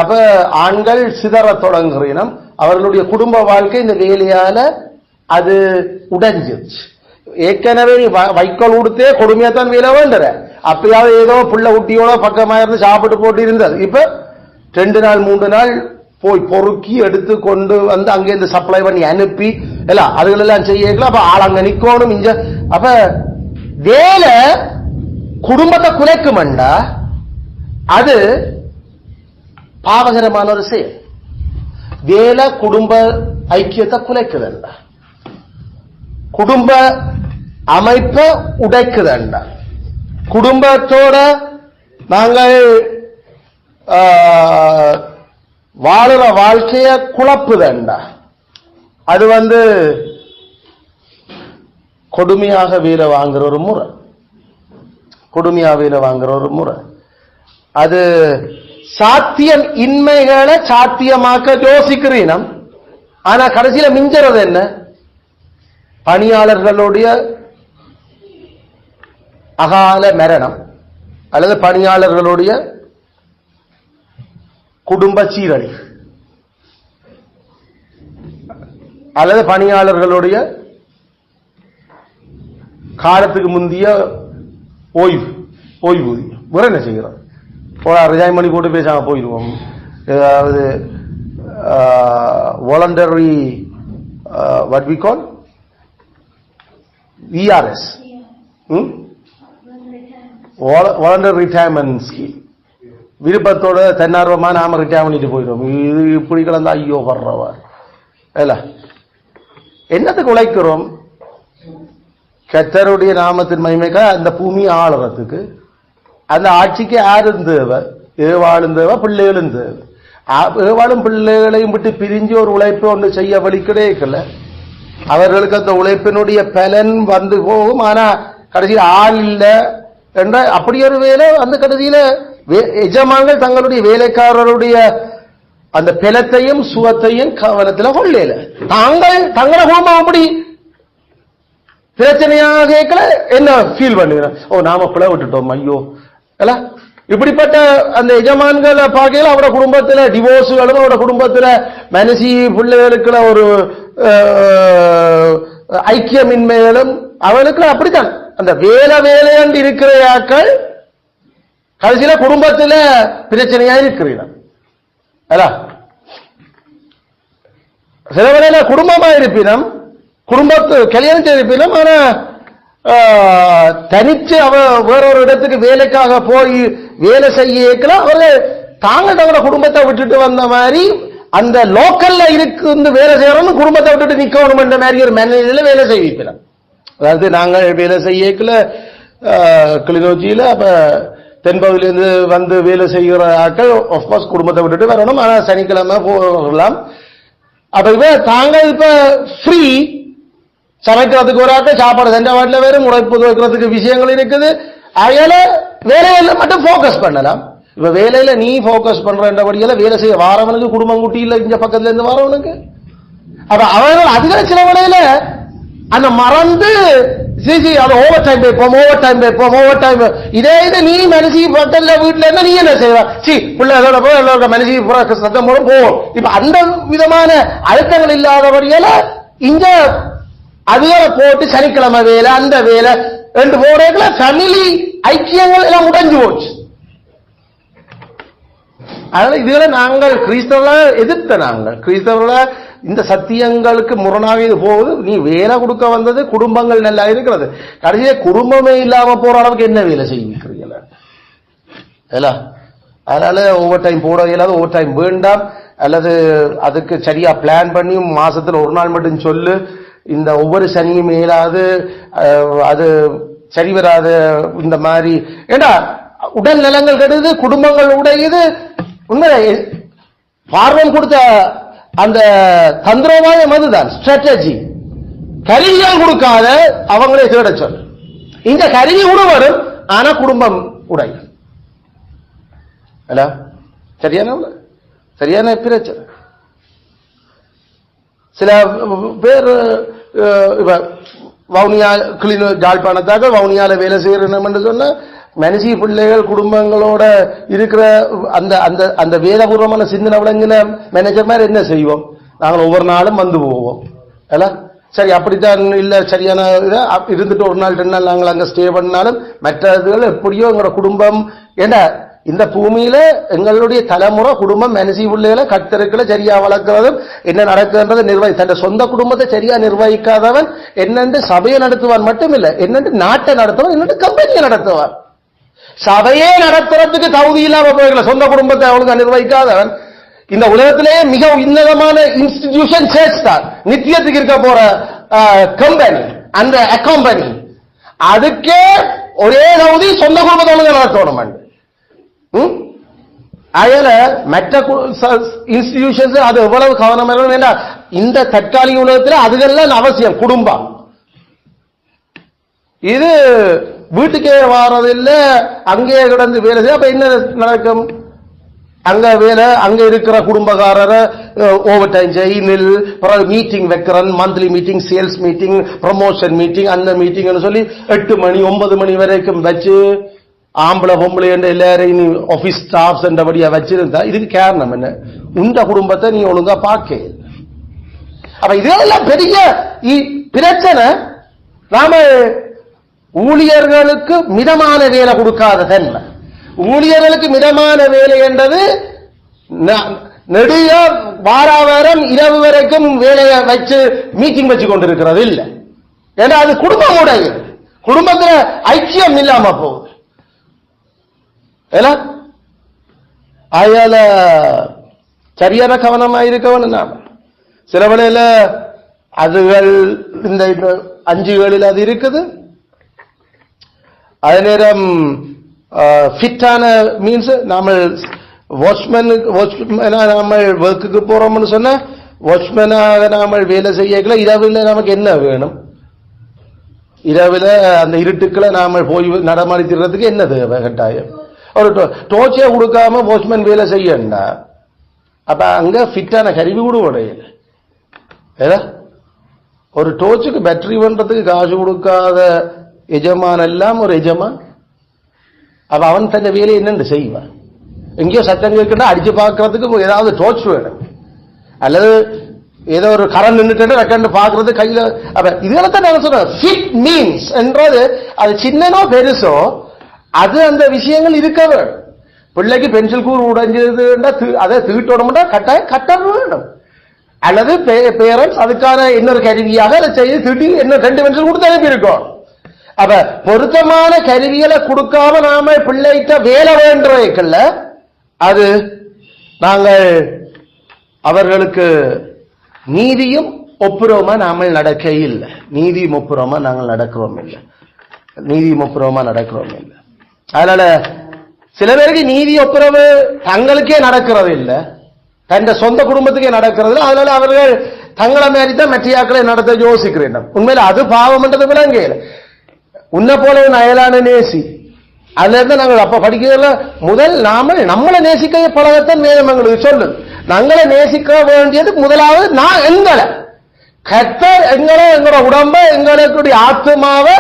S1: அப்ப ஆண்கள் சிதற தொடங்குறீனம். அவர்களுடைய குடும்ப வாழ்க்கை இந்த வேலையால அது உடைஞ்சிருச்சு. ஏற்கனவே வைக்கோல் கொடுத்தே கொடுமையாத்தான் வேலை வேண்டுற. அப்பயாவது ஏதோ புள்ள ஊட்டியோட பக்கமா இருந்து சாப்பிட்டு போட்டு இருந்தது. இப்ப 2 நாள் 3 நாள் போய் பொறுக்கி எடுத்து கொண்டு வந்து அங்கிருந்து சப்ளை பண்ணி அனுப்பி எல்லாம் அதுகளெல்லாம் செய்யலாம். அப்ப ஆள் அங்க நிக்கணும். இங்க அப்ப வேலை குடும்பத்தை குலைக்கும்டா, அது பாவகரமான ஒரு செயல். வேலை குடும்ப ஐக்கியத்தை குலைக்குதண்டா, குடும்ப அமைப்பை உடைக்குதண்டா, குடும்பத்தோட நாங்கள் வாழுற வாழ்க்கைய குழப்புதண்டா. அது கொடுமையாக வேலை வாங்குற ஒரு முறை, கொடுமையாக வேலை வாங்குற ஒரு முறை. அது சாத்தியம் இன்மைகளை சாத்தியமாக்க யோசிக்கிறீனம். ஆனா கடைசியில மிஞ்சறது என்ன? பணியாளர்களுடைய அகால மரணம் அல்லது பணியாளர்களுடைய குடும்ப சீரழி அல்லது பணியாளர்களுடைய காலத்துக்கு முந்தைய ஓய்வூதியம். வேற என்ன செய்கிறோம்? ரிஜாயின் பண்ணி போட்டு பேசாம போயிடுவோம். ஏதாவது voluntary what we call VRS, voluntary retirement scheme. விருப்பத்தோட தன்னார்வமா நாம ரிட்டையர் பண்ணிட்டு போயிடுவோம். இது இப்படி கிடந்தா ஐயோ வர்றவா இல்ல. என்னத்துக்கு உழைக்கிறோம்? கர்த்தருடைய நாமத்தின் மகிமைக்காக அந்த பூமி ஆளுறதுக்கு. அந்த ஆட்சிக்கு யாரும் தேவை? ஏவாளும் தேவை, பிள்ளைகளும் தேவை. ஏவாளும் பிள்ளைகளையும் விட்டு பிரிஞ்சு ஒரு உழைப்பு ஒன்று செய்ய வழி கிடைக்கல. அவர்களுக்கு அந்த உழைப்பினுடைய பலன் வந்து போகும். ஆனா கடைசியில் ஆள் இல்லை என்ற அப்படி ஒரு வேலை. அந்த கடைசியில எஜமான்கள் தங்களுடைய வேலைக்காரருடைய அந்த பலத்தையும் சுகத்தையும் கவனத்தில் கொள்ளல. தங்களை குடும்பம் அப்படி பிரச்சனையாக கேட்கல. என்ன ஃபீல் பண்ணுகிறேன்? நாம பிழை விட்டுட்டோம் ஐயோ அல்ல. இப்படிப்பட்ட அந்த எஜமான்களை பார்க்கல அவரோட குடும்பத்துல டிவோர்ஸுகளும் அவரோட குடும்பத்துல மனசி பிள்ளைகளுக்குள்ள ஒரு ஐக்கியமின்மைகளும் அவளுக்கு அப்படித்தான். அந்த வேலையாண்டு இருக்கிற ஆக்கள் கடைசியில குடும்பத்துல பிரச்சனையா இருக்கிறீர்கள். சில வேளையில குடும்பமா இருப்பினும் குடும்பத்து கல்யாணம் செய்திருப்பினும் ஆனா தனிச்சு அவ வேறொரு இடத்துக்கு வேலைக்காக போய் வேலை செய்யல. அவர்கள் தங்களோட குடும்பத்தை விட்டுட்டு வந்த மாதிரி அந்த லோக்கல்ல இருக்கு வேலை செய்யறோம், குடும்பத்தை விட்டுட்டு நிக்கணும் என்ற மாதிரி ஒரு மேனேஜர்ல வேலை செய்விப்பினார். அதாவது நாங்கள் வேலை செய்யல கிளிநொச்சியில. அப்ப தென்பகுதியிலிருந்து வந்து வேலை செய்கிற ஆட்கள் ஆஃப்கோர்ஸ் குடும்பத்தை விட்டுட்டு வரணும். ஆனால் சனிக்கிழமை போகலாம். அப்ப தாங்கள் இப்ப ஃப்ரீ சமைக்கிறதுக்கு ஒரு ஆட்கள், சாப்பாடு சென்ற வாட்டில் வேறு, முறைப்பு வைக்கிறதுக்கு விஷயங்கள் இருக்குது. அதனால வேலையில மட்டும் போக்கஸ் பண்ணலாம். இப்ப வேலையில நீ போக்கஸ் பண்றபடியால வேலை செய்ய வாரவனுக்கு குடும்பம் குட்டி இல்ல, இந்த பக்கத்துல இருந்து வாரவனுக்கு. அப்ப அவர்கள் அதிக சில வேலையில அந்த மறந்து அது ஓவர் டைம் வைப்போம். இதே இது நீ மனசி பக்கத்துல வீட்டுல இருந்தா நீ என்ன செய்வா? பிள்ளைகளோட போய் எல்லாருக்கும் மனசி சத்தம் மூலம் போவோம். இப்ப அந்த விதமான அழுத்தங்கள் இல்லாதபடியால இங்க அதுகளை போட்டு சனிக்கிழமை வேலை, அந்த வேலை ரெண்டு போறதுல ஃபேமிலி ஐக்கியங்கள் எல்லாம் உடைஞ்சு போச்சு. அதனால இதுல நாங்கள் கிறிஸ்தவர்கள இந்த சத்தியங்களுக்கு முரணாக இது போகுது. நீ வேலை கொடுக்க வந்தது, குடும்பங்கள் நல்லா இருக்கிறது, கடைசியே குடும்பமே இல்லாம போற அளவுக்கு என்ன வேலை செய்வீங்க? அதனால ஓவர் டைம் போட இயலாது, ஓவர் டைம் வேண்டாம். அல்லது அதுக்கு சரியா பிளான் பண்ணி மாசத்துல ஒரு நாள் மட்டும் சொல்லு. இந்த ஒவ்வொரு சனியும் மேலாது அது சரி வராது. இந்த மாதிரி ஏண்டா உடல் நலங்கள் கெடுது, குடும்பங்கள் உடையுது. உண்மை பார்வம் கொடுத்த அந்த தந்திரமாயம் அதுதான் ஸ்ட்ராட்டஜி. கருவியால் கொடுக்காத அவங்களே தேட சொல். இந்த கருவி கூட வரும், ஆனா குடும்பம் உடையும். சரியான பிரச்சனை. சில பேர் வவுனியா ஜாழ்ப்பாணத்தாக வவுனியால வேலை செய்யணும் என்று சொன்ன மனுஷி பிள்ளைகள் குடும்பங்களோட இருக்கிற அந்த அந்த அந்த வேதபூர்வமான சிந்தனை விளங்கின மேனேஜர் மாதிரி என்ன செய்வோம்? நாங்கள் ஒவ்வொரு நாளும் வந்து போவோம். சரி, அப்படித்தான் இல்ல, சரியான இதை இருந்துட்டு ஒரு நாள் 2 நாள் நாங்கள் அங்க ஸ்டே பண்ணாலும் மற்றதுகள் எப்படியோ எங்களோட குடும்பம். ஏண்டா இந்த பூமியில எங்களுடைய தலைமுறை குடும்பம் மனுஷி பிள்ளைகளை கத்தருக்களை சரியா வளர்க்கிறதும் என்ன நடக்குன்றது தன் சொந்த குடும்பத்தை சரியா நிர்வகிக்காதவன் என்னென்று சபையை நடத்துவான் மட்டும் இல்ல, என்னென்று நாட்டை நடத்துவான், என்னென்று கம்பெனியை நடத்துவான். சபையே நடத்துறதுக்கு தகுதி இல்லாம போய்களை சொந்த குடும்பத்தை அவனுக்கு நிர்வகிக்காதவன் இந்த உலகத்திலேயே மிக உன்னதமான இன்ஸ்டிடியூஷன் சேர்ச் தான், நித்தியத்துக்கு இருக்க போற கம்பெனி, அந்த கம்பெனி. அதுக்கே ஒரே தகுதி சொந்த குடும்பத்தை அவனுக்கு நடத்தணும். அதனால மற்ற இன்ஸ்டிடியூஷன்ஸ் அது எவ்வளவு கவனம் வேண்டாம். இந்த தற்காலிக உலகத்தில் அதுகெல்லாம் அவசியம். குடும்பம் இது வீட்டுக்கே வாரதில்லை, அங்கேயே கிடந்து வேலை செய்ய. அப்ப என்ன நடக்கும்? அங்க வேலை, அங்க இருக்கிற குடும்பக்காரரை ஓவர் டைம் செய்ய, மீட்டிங் வைக்கிறன், monthly meeting, sales meeting, promotion meeting, அந்த மீட்டிங் சொல்லி 8 மணி 9 மணி வரைக்கும் வச்சு ஆம்பளை பொம்பளை என்ற எல்லாரையும் ஆபீஸ் ஸ்டாஃப்ஸ் என்றபடியா வச்சிருந்தா இதுக்கு காரணம் என்ன? உண்ட குடும்பத்தை நீ ஒழுங்கா பார்க்க. அப்ப இதெல்லாம் பெரிய பிரச்சனை. நாம ஊழியர்களுக்கு மிதமான வேலை கொடுக்காத தன்மை. ஊழியர்களுக்கு மிதமான வேலை என்றது நெடுக வாராவாரம் இரவு வரைக்கும் வேலையை வச்சு மீட்டிங் வச்சு கொண்டிருக்கிறது இல்லை. ஏன்னா அது குடும்பம் உடைய குடும்பத்துல ஐக்கியம் இல்லாம போகுது. அதனால சரியான கவனமா இருக்கவன். நாம சில வேளையில அதுகள் இந்த 5 அது இருக்குது. அதே நேரம் ஃபிட்டான மீன்ஸ் நாம வாட்ச்மேன் நாம ஒர்க்குக்கு போறோம்னு சொன்ன வாட்ச்மேனாக நாம வேலை செய்யல. இரவுல நமக்கு என்ன வேணும்? இரவுல அந்த இருட்டுக்களை நாம போய் நடமாடி திறதுக்கு என்ன தேவை? கட்டாயம் ஒரு டோர்ச்சே கொடுக்காம வாட்ச்மேன் வேலை செய்யண்டா. அப்ப அங்க ஃபிட்டான கருவி கூட உடையல. ஒரு டோர்ச்சுக்கு பேட்டரி பண்றதுக்கு காசு கொடுக்காத எஜமான் எல்லாம் ஒரு எஜமான். அப்ப அவன் தன் வேலையை என்னென்று செய்வான்? எங்கேயோ சத்தம் கேட்கணும், அடிச்சு பார்க்கறதுக்கு ஏதாவது டோர்ச் வேணும், அல்லது ஏதோ ஒரு கரண்ட் நின்றுட்டு ரெக்கண்டு பாக்குறது கையில. அப்ப இதெல்லாம் நான் சொல்றேன், ஃபிட் மீன்ஸ் என்றது அது சின்னனோ பெருசோ அது அந்த விஷயங்கள் இருக்கவ. பிள்ளைக்கு பென்சில் கூறு உடைஞ்சதுன்னா அதை தீட்டோட கட்டாயம் கட்ட வேணும். அல்லது பேரண்ட்ஸ் அதுக்கான இன்னொரு கருவியாக அதை செய்து திட்டி என்ன 2 பென்சில் கொடுத்து அனுப்பி இருக்கோம். அப்ப பொருத்தமான கருவிகளை கொடுக்காம நாம பிள்ளைகிட்ட வேலை வேண்டுறதுக்குள்ள அது நாங்கள் அவர்களுக்கு நீதியும் ஒப்புரவமா நாமல் நடக்க இல்லை. நீதியும் ஒப்புரவமா நாங்கள் நடக்கிறோம் இல்லை. நீதியும் ஒப்புரவமா நடக்கிறோம் இல்லை. அதனால சில பேருக்கு நீதி ஒப்புரவு தங்களுக்கே நடக்கிறது இல்ல, தன் சொந்த குடும்பத்துக்கே நடக்கிறது இல்லை. அதனால அவர்கள் தங்களை மாதிரி தான் மற்றையாக்களை நடத்த யோசிக்கிறேன். உண்மையில அது பாவம்ன்றது விளங்கல. உன்னை போல அயலான நேசி, அதுல இருந்து நாங்கள் அப்ப படிக்கிறதுல முதல் நம்மளை நேசிக்க பழகத்தான் வேதம் எங்களுக்கு சொல்லுது. நாங்களை நேசிக்க வேண்டியது முதலாவது நான் எங்களை கர்த்தர் எங்களோட உடம்ப எங்களுடைய ஆத்மாவை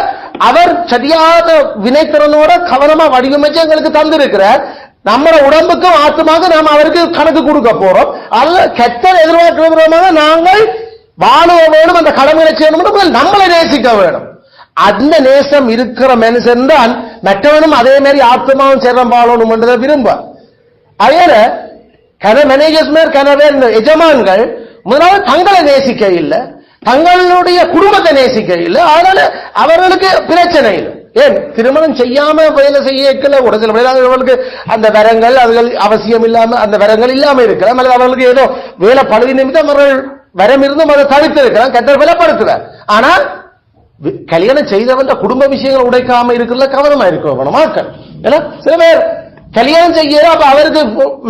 S1: அவர் சரியான வினைத்திறனோட கவனமா வடிவமைச்சு எங்களுக்கு தந்திருக்கிறார். நம்ம உடம்புக்கும் ஆத்மாவுக்கும் நாம் அவருக்கு கணக்கு கொடுக்க போறோம். அல்ல கர்த்தர் எதிர்பார்க்கிறோமாக நாங்கள் வாழ வேணும், அந்த கடமையை செய்யணும், நம்மளை நேசிக்க வேணும். அந்த நேசம் இருக்கிற மனுஷன் தான் மற்றவனும் அதே மாதிரி ஆத்மாவும் சேரம் வாழணும் என்றதை விரும்ப. அதனால மேனேஜர்ஸ் எஜமான்கள் முதலாவது தங்களை நேசிக்க இல்லை, தங்களுடைய குடும்பத்தை நேசிக்க இல்லை. அதனால அவர்களுக்கு பிரச்சனை இல்லை. ஏன் திருமணம் செய்யாம வேலை செய்யல ஒரு சில வேலைகளுக்கு அந்த வரங்கள் அதுகள் அவசியம் இல்லாம அந்த வரங்கள் இல்லாம இருக்கலாம், அல்லது அவர்களுக்கு ஏதோ வேலை பழுவி நிமித்தம் அவர்கள் வரம் இருந்தும் அதை தவிர்த்து இருக்கலாம், கட்டர் பலப்படுத்துறார். ஆனால் கல்யாணம் செய்தவன் குடும்ப விஷயங்கள் உடைக்காம இருக்கிறதுல கவனமா இருக்க மக்கள். சில பேர் கல்யாணம் செய்ய அப்ப அவருக்கு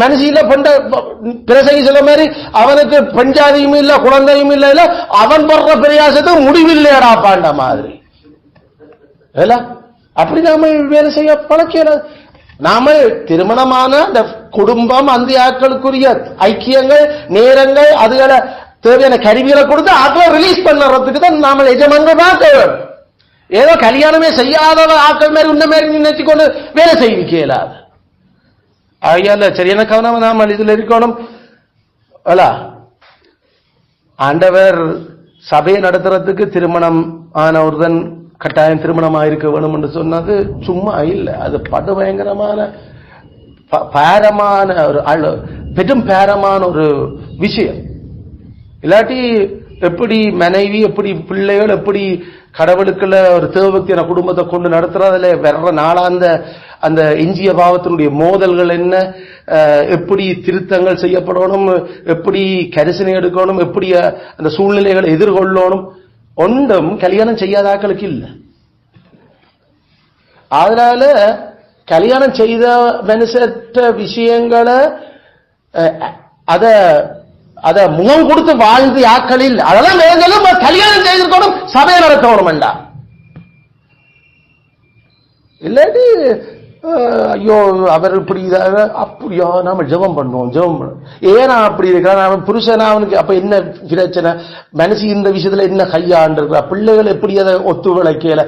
S1: மனசில பெண்ட பிரசங்கி சொல்ல மாதிரி அவனுக்கு பெஞ்சாதியும் இல்ல குழந்தையும் இல்ல, இல்ல அவன் படுற பிரயாசத்துக்கு முடிவில்லையடா பாண்ட மாதிரி. அப்படி நாம வேலை செய்ய பழக்கிறது. நாம திருமணமான அந்த குடும்பம் அந்த ஆட்களுக்குரிய ஐக்கியங்கள் நேரங்கள் அதுகளை தேவையான கருவிகளை கொடுத்து ஆக்களை ரிலீஸ் பண்ணுறதுக்கு தான் நாம எஜமான்கள் தான் தேவை. ஏதோ கல்யாணமே செய்யாத ஆக்கள் மாதிரி உன்ன மாதிரி நினைச்சுக்கொண்டு வேலை செய்விக்கலாது. ஆகையால சரியான கவனம் நாம இதுல இருக்கணும். ஆண்டவர் சபையை நடத்துறதுக்கு திருமணம் ஆனவர்தான் கட்டாயம் திருமணமா இருக்க வேணும் என்று சொன்னது சும்மா இல்லை. அது படு பயங்கரமான பேரமான ஒரு பெரும் பேரமான ஒரு விஷயம். இல்லாட்டி எப்படி மனைவி எப்படி பிள்ளைகள் எப்படி கடவுளுக்குள்ள ஒரு தேவபக்தியான குடும்பத்தை கொண்டு நடத்துறதுல வர்ற நாளாந்த அந்த எஞ்சிய பாவத்தினுடைய மோதல்கள் என்ன, எப்படி திருத்தங்கள் செய்யப்படணும், எப்படி கரிசனை எடுக்கணும், எப்படி அந்த சூழ்நிலைகளை எதிர்கொள்ளணும், ஒன்றும் கல்யாணம் செய்யாத ஆக்களுக்கு இல்லை. அதனால கல்யாணம் செய்த மனுஷற்ற விஷயங்களை அத முகம் கொடுத்து வாழ்ந்து ஆக்களில் அதெல்லாம் வேதங்களும் கல்யாணம் செய்திருக்கணும், சபையை நடத்தணும் வேண்டா. இல்லாட்டி ஐயோ அவர் இப்படி அப்படியா நாம ஜெபம் பண்ணுவோம் ஏன்னா அப்படி இருக்கிறான் அவன் புருஷனா அவனுக்கு அப்ப என்ன பிரச்சனை, மனசு இந்த விஷயத்துல என்ன கையாண்டு இருக்கிறா, பிள்ளைகள் எப்படி அதை ஒத்து விளைக்கல.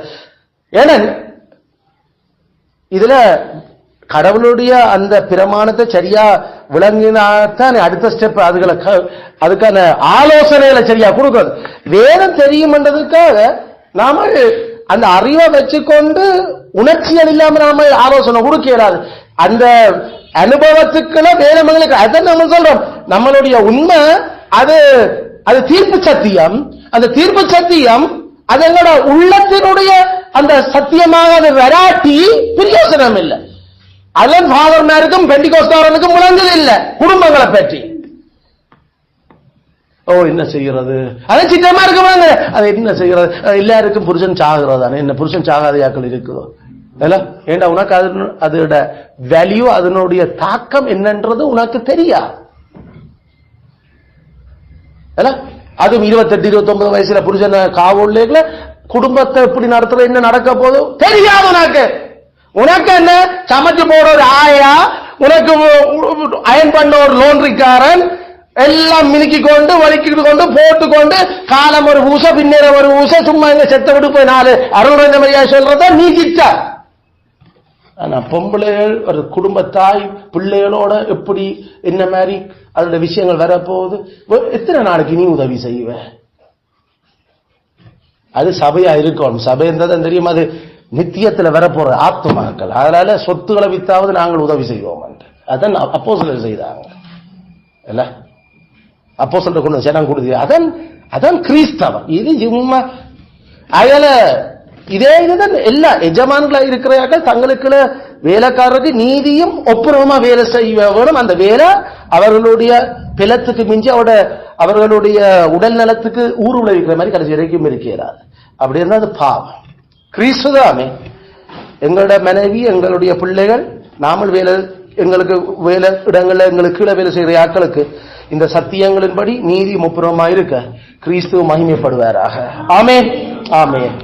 S1: ஏன்னா இதுல கடவுளுடைய அந்த பிரமாணத்தை சரியா விளங்கினாத்தான் அடுத்த ஸ்டெப் அதுக்கான ஆலோசனைகளை சரியா கொடுக்கிறது. வேதம் தெரியும்ன்றதுக்காக நாம அந்த அறிவை வச்சுக்கொண்டு உணர்ச்சிகள் இல்லாம நாம ஆலோசனை கொடுக்க இயலாது. அந்த அனுபவத்துக்குள்ள வேதங்களுக்கு அதான் நம்ம சொல்றோம். நம்மளுடைய உண்மை அது தீர்ப்பு சத்தியம். அந்த தீர்ப்பு சத்தியம் அது எங்களோட உள்ளத்தினுடைய அந்த சத்தியமாக அது வராட்டி பிரயோசனம் இல்லை. அதன் ஃபாதர்மாருக்கும் பெண்டிகோஸ்தாரனுக்கும் முழங்குது இல்லை குடும்பங்களை பற்றி. என்ன செய்யறது, அது சித்தமா இருக்குமாங்க, அது என்ன செய்யறது, எல்லாருக்கும் புருஷன் சாகுறதானே, என்ன புருஷன் சாகாதையாக்கள் இருக்குதோ ஏண்டா உனக்கு அதோட வேல்யூ அதனுடைய தாக்கம் என்னன்றது உனக்கு தெரியாது. அதுவும் 28-29 வயசுல புருஷன் காவல்ல குடும்பத்தை எப்படி நடத்துறது என்ன நடக்க போதும் தெரியாது உனக்கு. உனக்கு என்ன சமைச்சு போற ஒரு ஆயா, உனக்கு அயன் பண்ண ஒரு லோன்றிக்காரன் எல்லாம் மினுக்கி கொண்டு வலிக்கிட்டு கொண்டு போட்டுக்கொண்டு காலம் ஒரு ஊச பின்னேற ஒரு ஊச சும்மா எங்க செத்த விட்டு போய் 4 அருள் மாதிரியா சொல்றத நீ கிட்ட. ஆனா பொம்பளைகள் ஒரு குடும்பத்தாய் பிள்ளைகளோட எப்படி என்ன மாதிரி அதோட விஷயங்கள் வரப்போகுது. எத்தனை நாளைக்கு நீ உதவி செய்வ? அது சபையா இருக்கணும். சபை இருந்தாதான் தெரியும் அது நித்தியத்துல வரப்போற ஆத்மாக்கள். அதனால சொத்துக்களை வித்தாவது நாங்கள் உதவி செய்வோம். அதான் அப்போஸ்தலர் செய்தாங்க. இல்ல அப்போஸ்தலர் கொண்டு சேனம் கொடுத்து அதான் கிறிஸ்தவம். இது சும்மா அதனால இதே இதுதான் எல்லா எஜமான்களா இருக்கிறார்கள் தங்களுக்குள்ள வேலைக்காரருக்கு நீதியும் ஒப்புரவமா வேலை செய்ய வேணும். அந்த வேலை அவர்களுடைய பிளத்துக்கு மிஞ்சி அவர்களுடைய உடல் நலத்துக்கு ஊர் விளைவிக்கிற மாதிரி கடைசி வரைக்கும் இருக்கிறார். அப்படி இருந்தால் அது பாவம். கிறிஸ்துதாமே எங்களோட மனைவி எங்களுடைய பிள்ளைகள் நாமல் வேலை எங்களுக்கு வேலை இடங்கள்ல எங்களுக்கு கீழே வேலை செய்கிற ஆட்களுக்கு இந்த சத்தியங்களின்படி நீதி ஒப்புரவமாக இருக்க கிறிஸ்துவ மகிமைப்படுவாராக. ஆமென், ஆமென்.